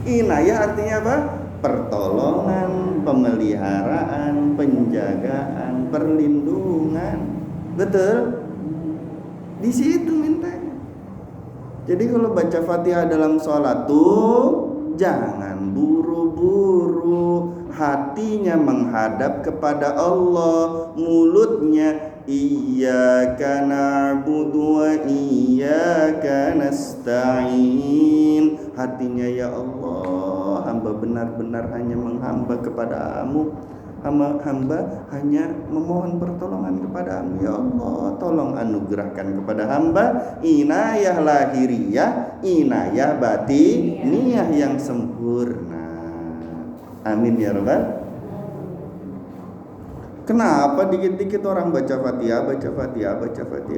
Inayah artinya apa? Pertolongan, pemeliharaan, penjagaan, perlindungan. Betul? Di situ mintanya. Jadi kalau baca Fatihah dalam sholat tuh jangan buru-buru. Hatinya menghadap kepada Allah, mulutnya Iyyaka na'budu wa iyyaka nasta'in. Hatinya ya Allah, hamba benar-benar hanya menghamba kepadamu. Hamba hanya memohon pertolongan kepadamu ya Allah. Tolong anugerahkan kepada hamba inayah lahiriah, inayah batiniyah yang sempurna. Amin ya rabbal. Kenapa dikit-dikit orang baca Fatihah?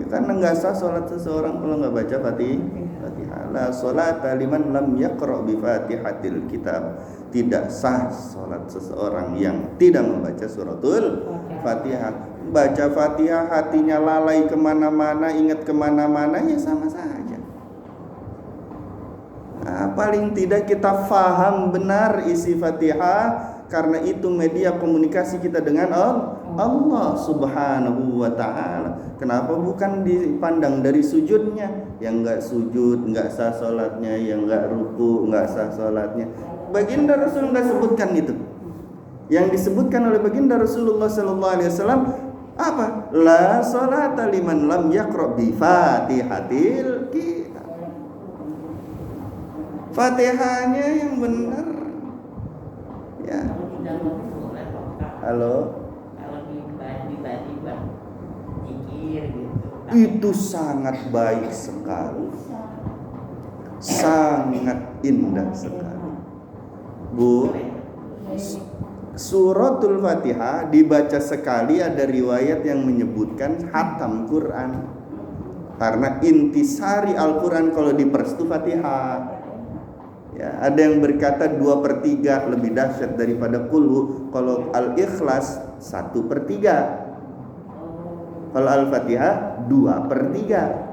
Karena nggak sah sholat seseorang kalau nggak baca Fatihah. La sholata liman lam yaqra bi Fatihatil kitab. Tidak sah sholat seseorang yang tidak membaca suratul Fatihah. Baca Fatihah hatinya lalai kemana-mana, ingat kemana-mana, ya sama saja. Nah, paling tidak kita faham benar isi Fatihah. Karena itu media komunikasi kita dengan Allah Subhanahu wa ta'ala. Kenapa bukan dipandang dari sujudnya? Yang enggak sujud, enggak sah sholatnya. Yang enggak ruku, enggak sah sholatnya. Baginda Rasul enggak sebutkan itu. Yang disebutkan oleh baginda Rasulullah SAW apa? La sholata liman lam yaqra bi Fatihatil kitab. Fatihahnya yang benar. Ya. Halo. Kalau tiba-tiba zikir gitu. Itu sangat baik sekali. Sangat indah sekali. Bu, suratul Fatihah dibaca sekali ada riwayat yang menyebutkan khatam Quran. Karena intisari Al-Quran kalau diperestu Fatihah. Ya, ada yang berkata 2/3 lebih dahsyat daripada kulhu. Kalau Al-Ikhlas 1/3. Kalau Al-Fatihah 2/3.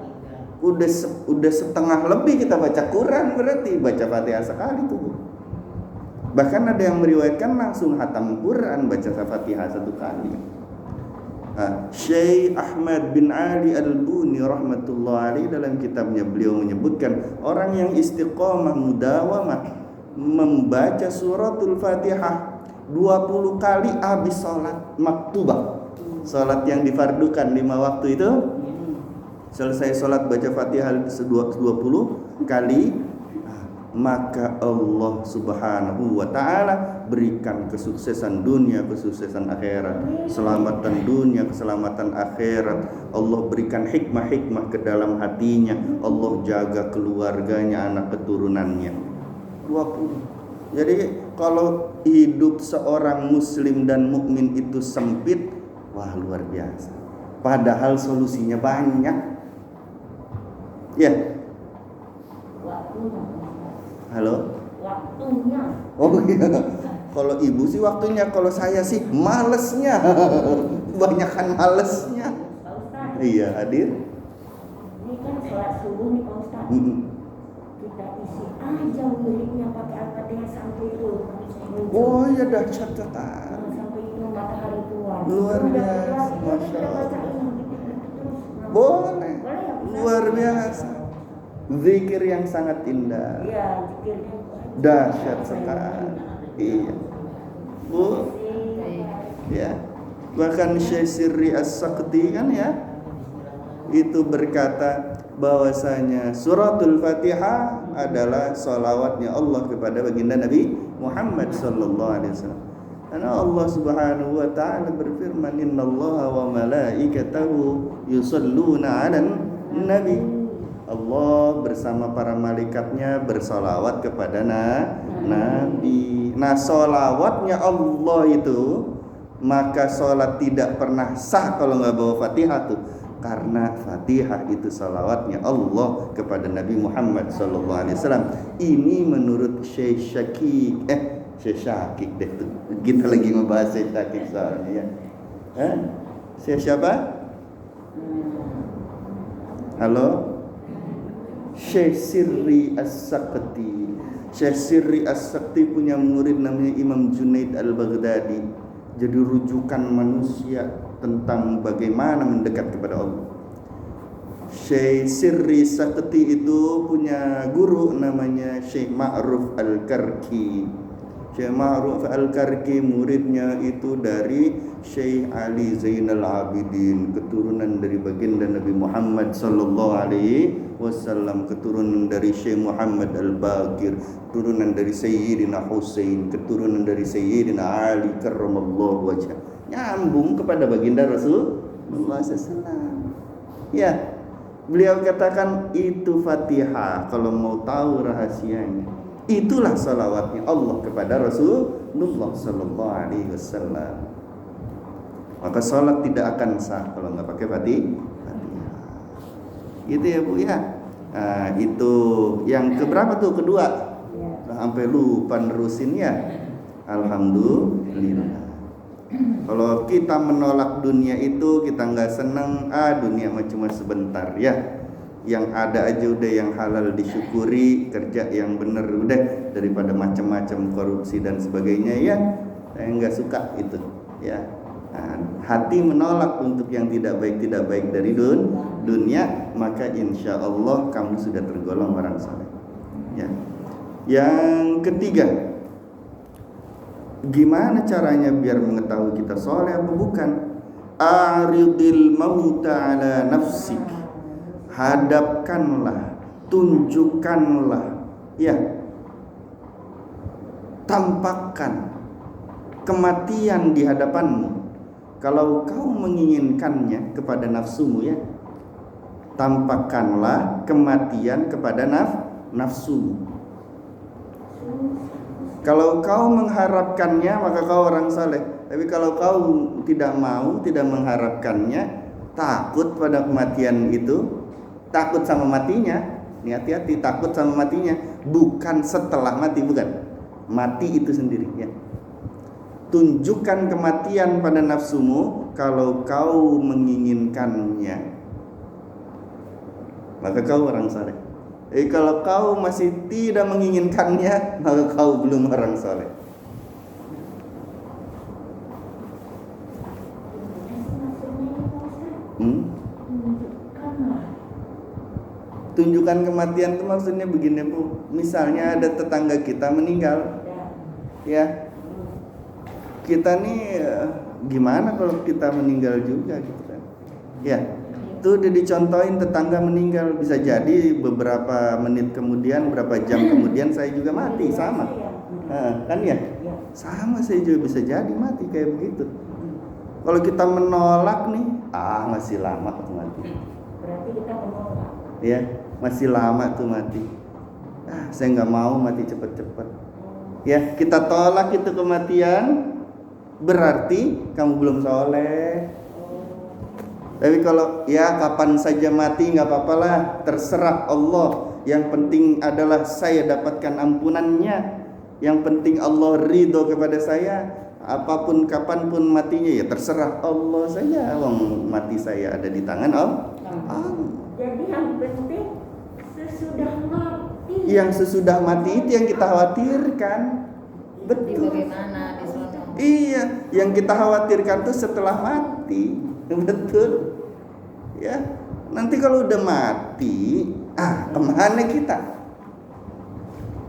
Udah setengah lebih kita baca Quran, berarti baca Fatihah sekali tuh. Bahkan ada yang meriwayatkan langsung khatam Quran baca Fatihah 1 kali. Syekh Ahmad bin Ali Al-Buni rahmatullah alaihi dalam kitabnya beliau menyebutkan orang yang istiqomah mudawamah membaca suratul Fatihah 20 kali habis sholat maktubah, sholat yang difardukan 5 waktu itu, selesai sholat baca Fatihah 20 kali, maka Allah Subhanahu wa ta'ala berikan kesuksesan dunia, kesuksesan akhirat, keselamatan dunia, keselamatan akhirat. Allah berikan hikmah-hikmah ke dalam hatinya. Allah jaga keluarganya, anak keturunannya. 20. Jadi kalau hidup seorang muslim dan mukmin itu sempit, wah luar biasa. Padahal solusinya banyak. Ya. Halo? Waktunya. Oh iya. Kalau ibu sih waktunya, kalau saya sih malesnya. Kebanyakan malesnya. Pak Ustaz. Iya, hadir. Ini kan sholat subuh nih Pak Ustaz. Kita isi aja wiridnya pakai Al-Fatihah sampai itu. Oh iya, dahsyat sekali. Sampai itu matahari keluar. Luar biasa, Masya Allah. Boleh. Luar biasa. Zikir yang sangat indah. Iya, zikirnya Dahsyat sekali. Iya. Bu. Ya. Bahkan Syekh Sirri As-Sakti kan ya. itu berkata bahwasanya suratul Fatihah adalah salawatnya Allah kepada baginda Nabi Muhammad sallallahu alaihi wasallam. Karena Allah Subhanahu wa taala berfirman, "Innallaha wa malaikatahu yusholluna 'alan nabi." Allah bersama para malaikatnya bersalawat kepada Nabi. Nah, salawatnya Allah itu, maka salat tidak pernah sah kalau nggak bawa Fatihah tuh. Karena Fatihah itu salawatnya Allah kepada Nabi Muhammad SAW. Ini menurut Syekh Syakik. Syekh Syakik deh tuh. Kita lagi ngebahas Syekh Syakik soalnya ya. Syekh siapa? Halo? Syekh Sirri As-Sakti. Syekh Sirri As-Sakti punya murid namanya Imam Junaid Al-Baghdadi. Jadi rujukan manusia tentang bagaimana mendekat kepada Allah. Syekh Sirri Sakti itu punya guru namanya Syekh Ma'ruf Al-Karki. Syekh Ma'ruf Al-Karki muridnya itu dari Syekh Ali Zainal Abidin, keturunan dari baginda Nabi Muhammad sallallahu alaihi wasallam, keturunan dari Syekh Muhammad Al-Baqir, keturunan dari Sayyidina Husain, keturunan dari Sayyidina Ali karramallahu wajhah. Nyambung kepada baginda Rasulullah sallallahu. Ya, beliau katakan itu Fatihah kalau mau tahu rahasianya. Itulah salawatnya Allah kepada Rasulullah sallallahu alaihi wasallam. Maka salat tidak akan sah kalau nggak pakai Fatihah. Gitu ya Bu ya. Nah, itu yang keberapa tuh? Kedua. Sampai lupa nerusin ya. Alhamdulillah. Kalau kita menolak dunia itu, kita nggak senang, dunia mah cuma sebentar ya. Yang ada aja udah yang halal disyukuri, kerja yang bener udah, daripada macam-macam korupsi dan sebagainya ya. Saya nggak suka itu ya. Nah, hati menolak untuk yang tidak baik dari dunia, maka insya Allah kamu sudah tergolong orang saleh ya. Yang ketiga, gimana caranya biar mengetahui kita soleh apa bukan? Aridil mauta ala nafsik. Hadapkanlah, tunjukkanlah, ya, tampakkan kematian di hadapanmu. Kalau kau menginginkannya kepada nafsumu ya, tampakkanlah kematian kepada nafsumu. Kalau kau mengharapkannya, maka kau orang saleh. Tapi kalau kau tidak mau, tidak mengharapkannya, takut pada kematian itu, takut sama matinya, ini hati-hati, takut sama matinya, bukan setelah mati, bukan. Mati itu sendiri ya. Tunjukkan kematian pada nafsumu kalau kau menginginkannya, maka kau orang saleh. Kalau kau masih tidak menginginkannya, maka kau belum orang saleh. Tunjukkan kematian itu maksudnya begini Bu. Misalnya ada tetangga kita meninggal, ya. Kita nih gimana kalau kita meninggal juga gitu kan? Ya, itu udah dicontohin tetangga meninggal, bisa jadi beberapa menit kemudian, berapa jam kemudian saya juga mati, sama. Kan ya? Sama, saya juga bisa jadi mati kayak begitu. Kalau kita menolak nih, masih lama tuh mati. Berarti kita menolak. Ya, masih lama tuh mati. Saya nggak mau mati cepet-cepet. Ya, kita tolak itu kematian, berarti kamu belum soleh. Tapi kalau ya kapan saja mati nggak apa-apa lah, terserah Allah. Yang penting adalah saya dapatkan ampunannya. Yang penting Allah ridho kepada saya. Apapun kapanpun matinya ya terserah Allah saja. Wong mati saya ada di tangan Allah. Jadi yang penting sesudah mati. Yang sesudah mati itu yang kita khawatirkan. Betul. Bagaimana di sana? Iya, yang kita khawatirkan tuh setelah mati. Betul. Ya. Nanti kalau udah mati, kemana kita?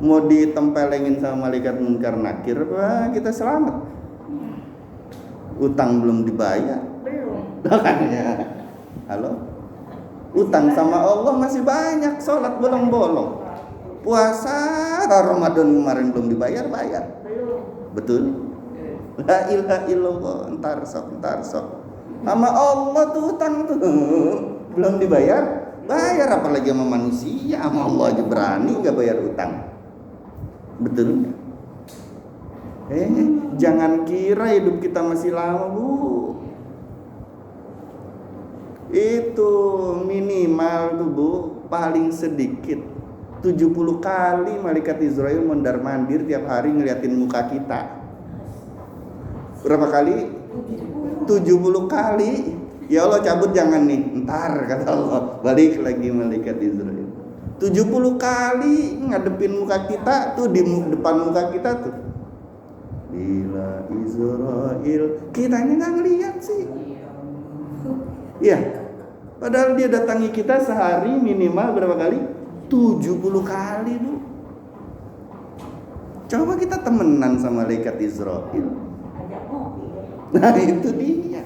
Mau ditempelengin sama malaikat munkar nakir apa kita selamat? Utang belum dibayar. Belum. Makanya. Halo? Utang sama Allah masih banyak, sholat bolong-bolong. Puasa Ramadan kemarin belum dibayar, bayar. Belum. Betul? La ilaha illallah, entar sok. Sama Allah tuh utang tuh belum dibayar, bayar, apalagi sama manusia. Sama Allah aja berani nggak bayar utang. Betul? Jangan kira hidup kita masih lama, Bu. Itu minimal tuh, Bu, paling sedikit 70 kali malaikat Israel mondar-mandir tiap hari ngeliatin muka kita. Berapa kali? 70 kali. Ya Allah, cabut jangan nih, entar kata Allah, balik lagi malaikat Israel. 70 kali ngadepin muka kita tuh, di depan muka kita tuh. Bila Israel, kitanya nggak ngeliat sih. Iya. Padahal dia datangi kita sehari minimal berapa kali? 70 kali, Bu. Coba kita temenan sama malaikat Israel. Ajak ngopi deh. Nah, itu dia.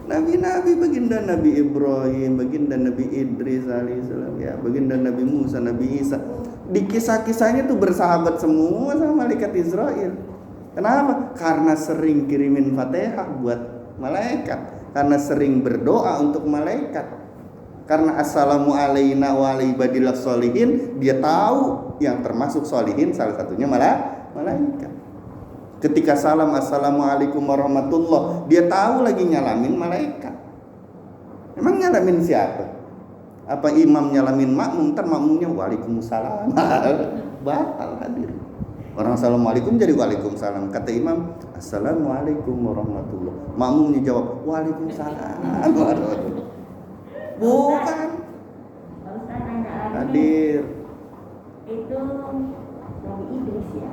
Nabi-nabi, baginda Nabi Ibrahim, baginda Nabi Idris alaihissalam, ya, baginda Nabi Musa, Nabi Isa. Di kisah-kisahnya tuh bersahabat semua sama malaikat Israel. Kenapa? Karena sering kirimin Fatihah buat malaikat. Karena sering berdoa untuk malaikat. Karena assalamu alaina wa ala ibadillah sholihin, dia tahu yang termasuk sholihin salah satunya malaikat. Ketika salam assalamualaikum warahmatullah, dia tahu lagi nyalamin malaikat. Emang nyalamin siapa? Apa imam nyalamin makmum, ntar makmumnya waalaikumsalam. Batal hadir. Orang assalamualaikum jadi waalaikumsalam. Kata imam assalamualaikum warahmatullah, makmumnya jawab waalaikumsalam warahmatullah. Bukan. Ustaz nanya lagi. Hadir. Itu Nabi Idris ya.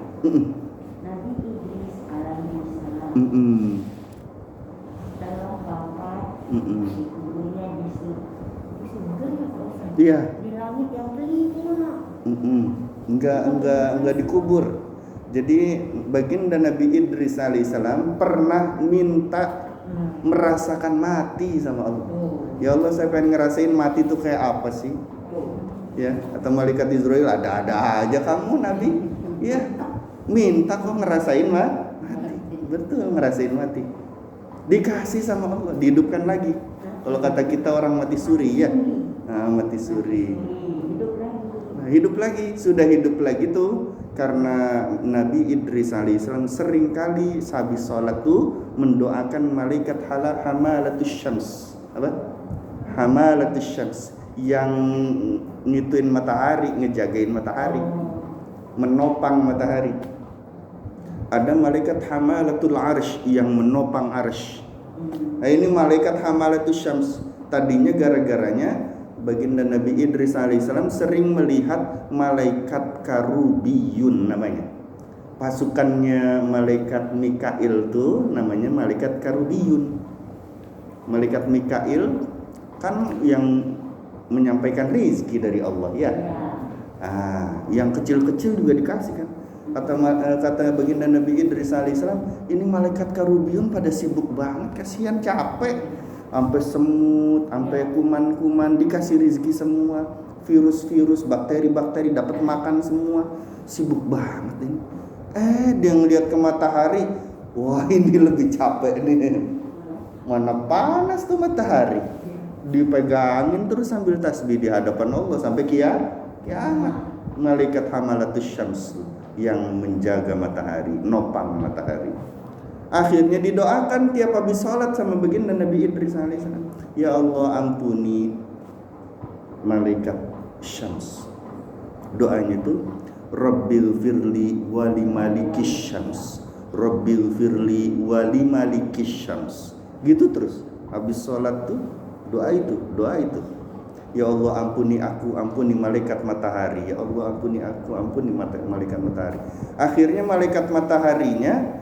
Nabi Idris alaihissalam. Setelah wafat, ibunya di surga ya Pak Ustaz? Iya. Di langit yang kelima. Enggak dikubur. Jadi baginda Nabi Idris alaihissalam pernah minta merasakan mati sama Allah. Ya Allah, saya pengen ngerasain mati itu kayak apa sih? Ya, atau malaikat Israel, ada aja kamu Nabi. Ya, minta kok ngerasain mati. Betul, ngerasain mati. Dikasih sama Allah, dihidupkan lagi. Kalau kata kita orang mati suri ya. Nah, mati suri. Hidup lagi, sudah hidup lagi tuh karena Nabi Idris alaihissalam sering kali habis sholat tuh mendoakan malaikat hamalatus syams. Apa? Hamalatus syams, yang ngituin matahari, ngejagain matahari, menopang matahari. Ada malaikat hamalatul arsh yang menopang arsh. Nah, ini malaikat hamalatus syams. Tadinya gara-garanya baginda Nabi Idris alaihissalam sering melihat malaikat karubiyun namanya. Pasukannya malaikat Mikail tuh namanya malaikat karubiyun. Malaikat Mikail kan yang menyampaikan rezeki dari Allah ya. Yang kecil-kecil juga dikasih kan. Kata baginda Nabi Idris alaihissalam, ini malaikat karubiyun pada sibuk banget, kasihan, capek. Sampai semut, sampai kuman-kuman dikasih rezeki semua, virus-virus, bakteri-bakteri dapat makan semua, sibuk banget ini. Dia ngelihat ke matahari, wah ini lebih capek nih. Mana panas tuh matahari, dipegangin terus sambil tasbih di hadapan Allah sampai kiamat. Malaikat hamalatus syams yang menjaga matahari, nopang matahari. Akhirnya didoakan tiap habis sholat sama baginda Nabi Idris alaihissalam, ya Allah ampuni malaikat syams. Doanya itu Rabbil firli wali malikis syams, Rabbil firli wali malikis syams. Gitu terus habis sholat tuh doa itu. Ya Allah ampuni aku, ampuni malaikat matahari. Ya Allah ampuni aku, ampuni malaikat matahari. Akhirnya malaikat mataharinya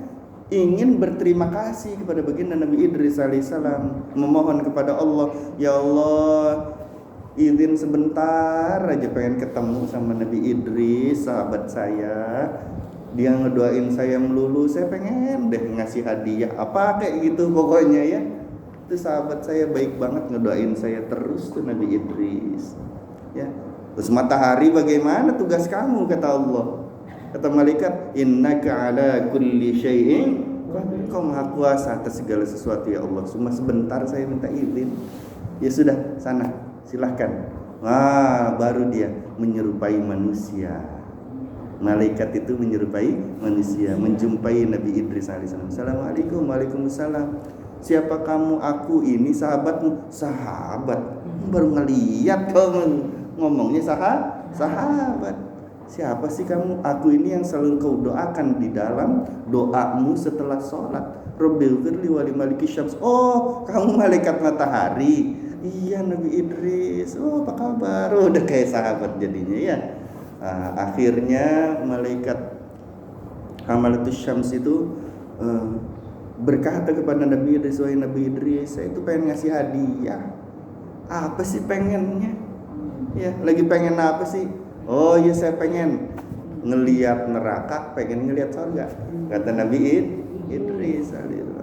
ingin berterima kasih kepada baginda Nabi Idris alaihissalam, memohon kepada Allah, ya Allah izin sebentar aja pengen ketemu sama Nabi Idris, sahabat saya. Dia ngedoain saya melulu, saya pengen deh ngasih hadiah apa kayak gitu pokoknya ya. Itu sahabat saya baik banget ngedoain saya terus tuh Nabi Idris. Ya. Terus matahari bagaimana tugas kamu kata Allah. Kata malaikat, innaka ala kulli syai'in qadir. Kau maha kuasa atas segala sesuatu ya Allah. Cuma sebentar saya minta izin. Ya sudah, sana silahkan. Wah, baru dia menyerupai manusia. Malaikat itu menyerupai manusia, menjumpai Nabi Idris alaihissalam. Assalamualaikum, waalaikumsalam. Siapa kamu? Aku ini sahabatmu. Sahabat? Baru ngeliat kau ngomongnya sahabat. Siapa sih kamu? Aku ini yang selalu kau doakan di dalam doamu setelah sholat. Rabbighfirli wa li maliki syams. Oh, kamu malaikat matahari. Iya Nabi Idris. Oh, apa kabar? Oh, udah kayak sahabat jadinya ya. Akhirnya malaikat Hamalatus Syams itu berkata kepada Nabi Idris, wahai Nabi Idris, saya itu pengen ngasih hadiah. Apa sih pengennya? Ya, lagi pengen apa sih? Oh iya, saya pengen ngelihat neraka, pengen ngelihat surga. Kata Nabi Idris.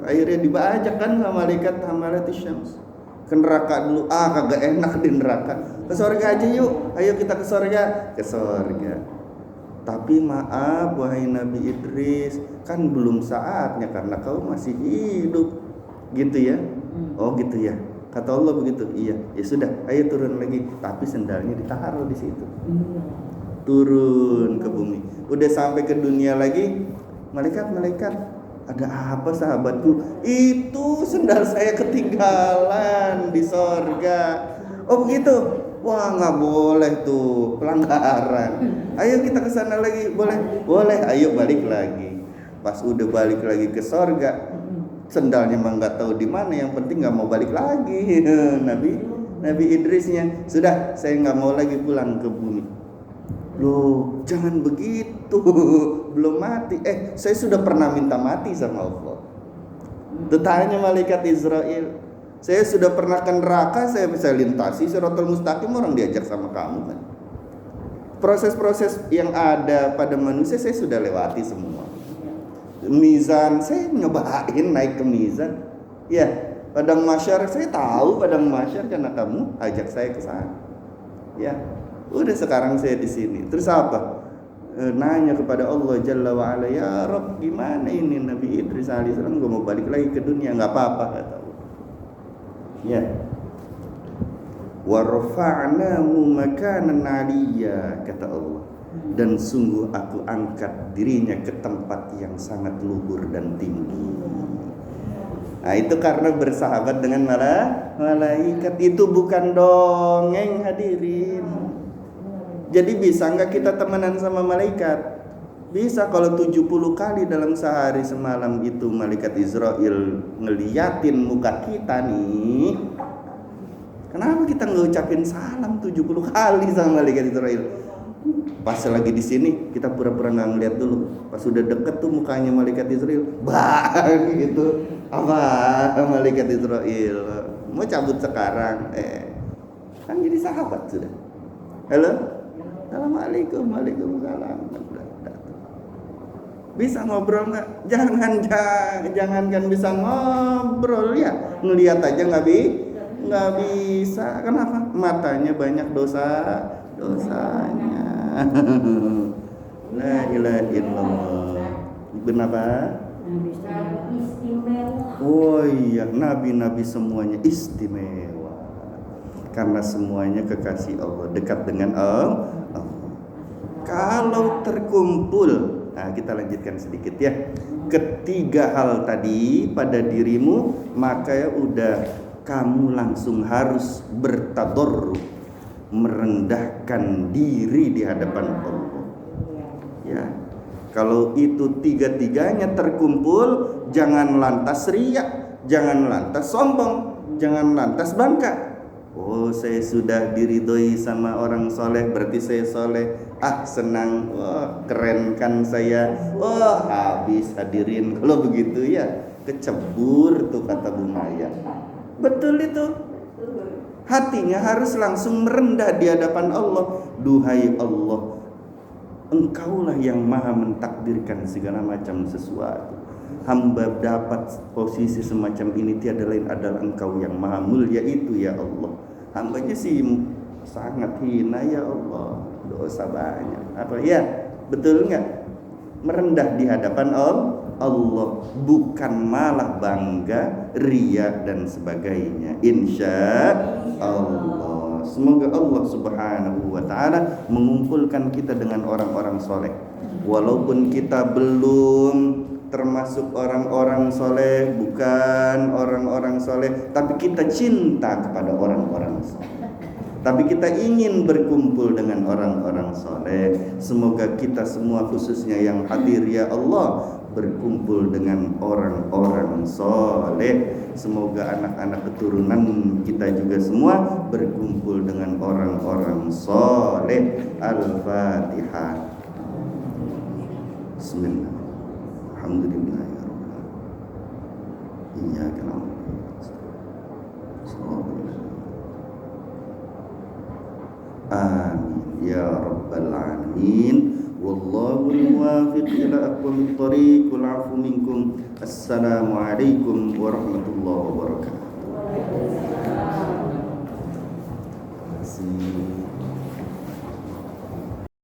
Akhirnya dibajak kan sama malaikat Hamalatus Syams ke neraka dulu. Kagak enak di neraka. Ke surga aja yuk. Ayo kita ke surga. Ke surga. Tapi maaf wahai Nabi Idris, kan belum saatnya karena kau masih hidup. Gitu ya? Oh gitu ya. Kata Allah begitu. Iya. Ya sudah, ayo turun lagi. Tapi sendalnya ditaruh di situ. Turun ke bumi. Udah sampai ke dunia lagi. Malaikat, ada apa sahabatku? Itu sendal saya ketinggalan di sorga. Oh begitu. Wah, nggak boleh tuh, pelanggaran. Ayo kita ke sana lagi. Boleh. Ayo balik lagi. Pas udah balik lagi ke sorga, sendalnya mah nggak tahu di mana. Yang penting nggak mau balik lagi. Nabi Idrisnya, sudah saya nggak mau lagi pulang ke bumi. Loh, jangan begitu. Belum mati. Saya sudah pernah minta mati sama Allah. Tanya malaikat Israel, saya sudah pernah ke neraka, saya bisa lintasi Shiratal Mustaqim, orang diajak sama kamu kan. Proses-proses yang ada pada manusia saya sudah lewati semua. Mizan, saya nyobain naik ke mizan. Ya, padang mahsyar saya tahu padang mahsyar karena kamu ajak saya ke sana. Ya. Udah sekarang saya di sini. Terus apa? Nanya kepada Allah Jalla wa Ala, ya Rabb, gimana ini Nabi Idris alaihissalam gue mau balik lagi ke dunia. Enggak apa-apa kata Allah. Ya. Wa rafa'nahu makanan 'aliyya kata Allah. Dan sungguh aku angkat dirinya ke tempat yang sangat luhur dan tinggi. Nah, itu karena bersahabat dengan malaikat. Itu bukan dongeng hadirin. Jadi bisa nggak kita temenan sama malaikat? Bisa kalau 70 kali dalam sehari semalam itu malaikat Israel ngeliatin muka kita nih. Kenapa kita nggak ucapin salam 70 kali sama malaikat Israel? Pas lagi di sini kita pura-pura nggak ngeliat dulu. Pas udah deket tuh mukanya malaikat Israel, bang gitu. Apa malaikat Israel? Mau cabut sekarang? Kan jadi sahabat sudah. Halo? Assalamualaikum, waalaikumsalam. Bisa ngobrol nggak? Jangankan bisa ngobrol ya, ngelihat aja nggak bisa. Kenapa? Matanya banyak dosanya. La ilaha illallah. Kenapa? Oh iya, nabi-nabi semuanya istimewa. Karena semuanya kekasih Allah, dekat dengan Allah. Kalau terkumpul, nah kita lanjutkan sedikit ya. Ketiga hal tadi pada dirimu, maka udah kamu langsung harus bertadarruk, merendahkan diri di hadapan Allah. Ya. Kalau itu tiga-tiganya terkumpul, jangan lantas riya, jangan lantas sombong, jangan lantas bangga. Oh, saya sudah diridhoi sama orang soleh, berarti saya soleh. Senang. Wah, keren kan saya. Wah, habis hadirin. Kalau begitu ya, kecebur tuh kata Bu Maya. Betul itu. Hatinya harus langsung merendah di hadapan Allah. Duhai Allah, Engkaulah yang maha mentakdirkan segala macam sesuatu. hamba dapat posisi semacam ini tiada lain adalah Engkau yang maha mulia itu ya Allah. Hambanya sih sangat hina ya Allah, dosa banyak. Apa ya? Betul nggak? Merendah di hadapan Allah, bukan malah bangga, ria dan sebagainya. Insya Allah. Semoga Allah Subhanahu wa ta'ala mengumpulkan kita dengan orang-orang soleh. Walaupun kita belum termasuk orang-orang soleh, bukan orang-orang soleh, tapi kita cinta kepada orang-orang soleh. Tapi kita ingin berkumpul dengan orang-orang soleh. Semoga kita semua, khususnya yang hadir ya Allah, berkumpul dengan orang-orang soleh. Semoga anak-anak keturunan kita juga semua berkumpul dengan orang-orang soleh. Al-Fatihah. Bismillah. Alhamdulillah ya Rabbal alamin. Iyyaka na'budu wa amin ya Rabbal alamin. Wallahu muwaffiq ila aqwamit thariq wal 'afu minkum. Assalamualaikum warahmatullahi wabarakatuh. Terima kasih.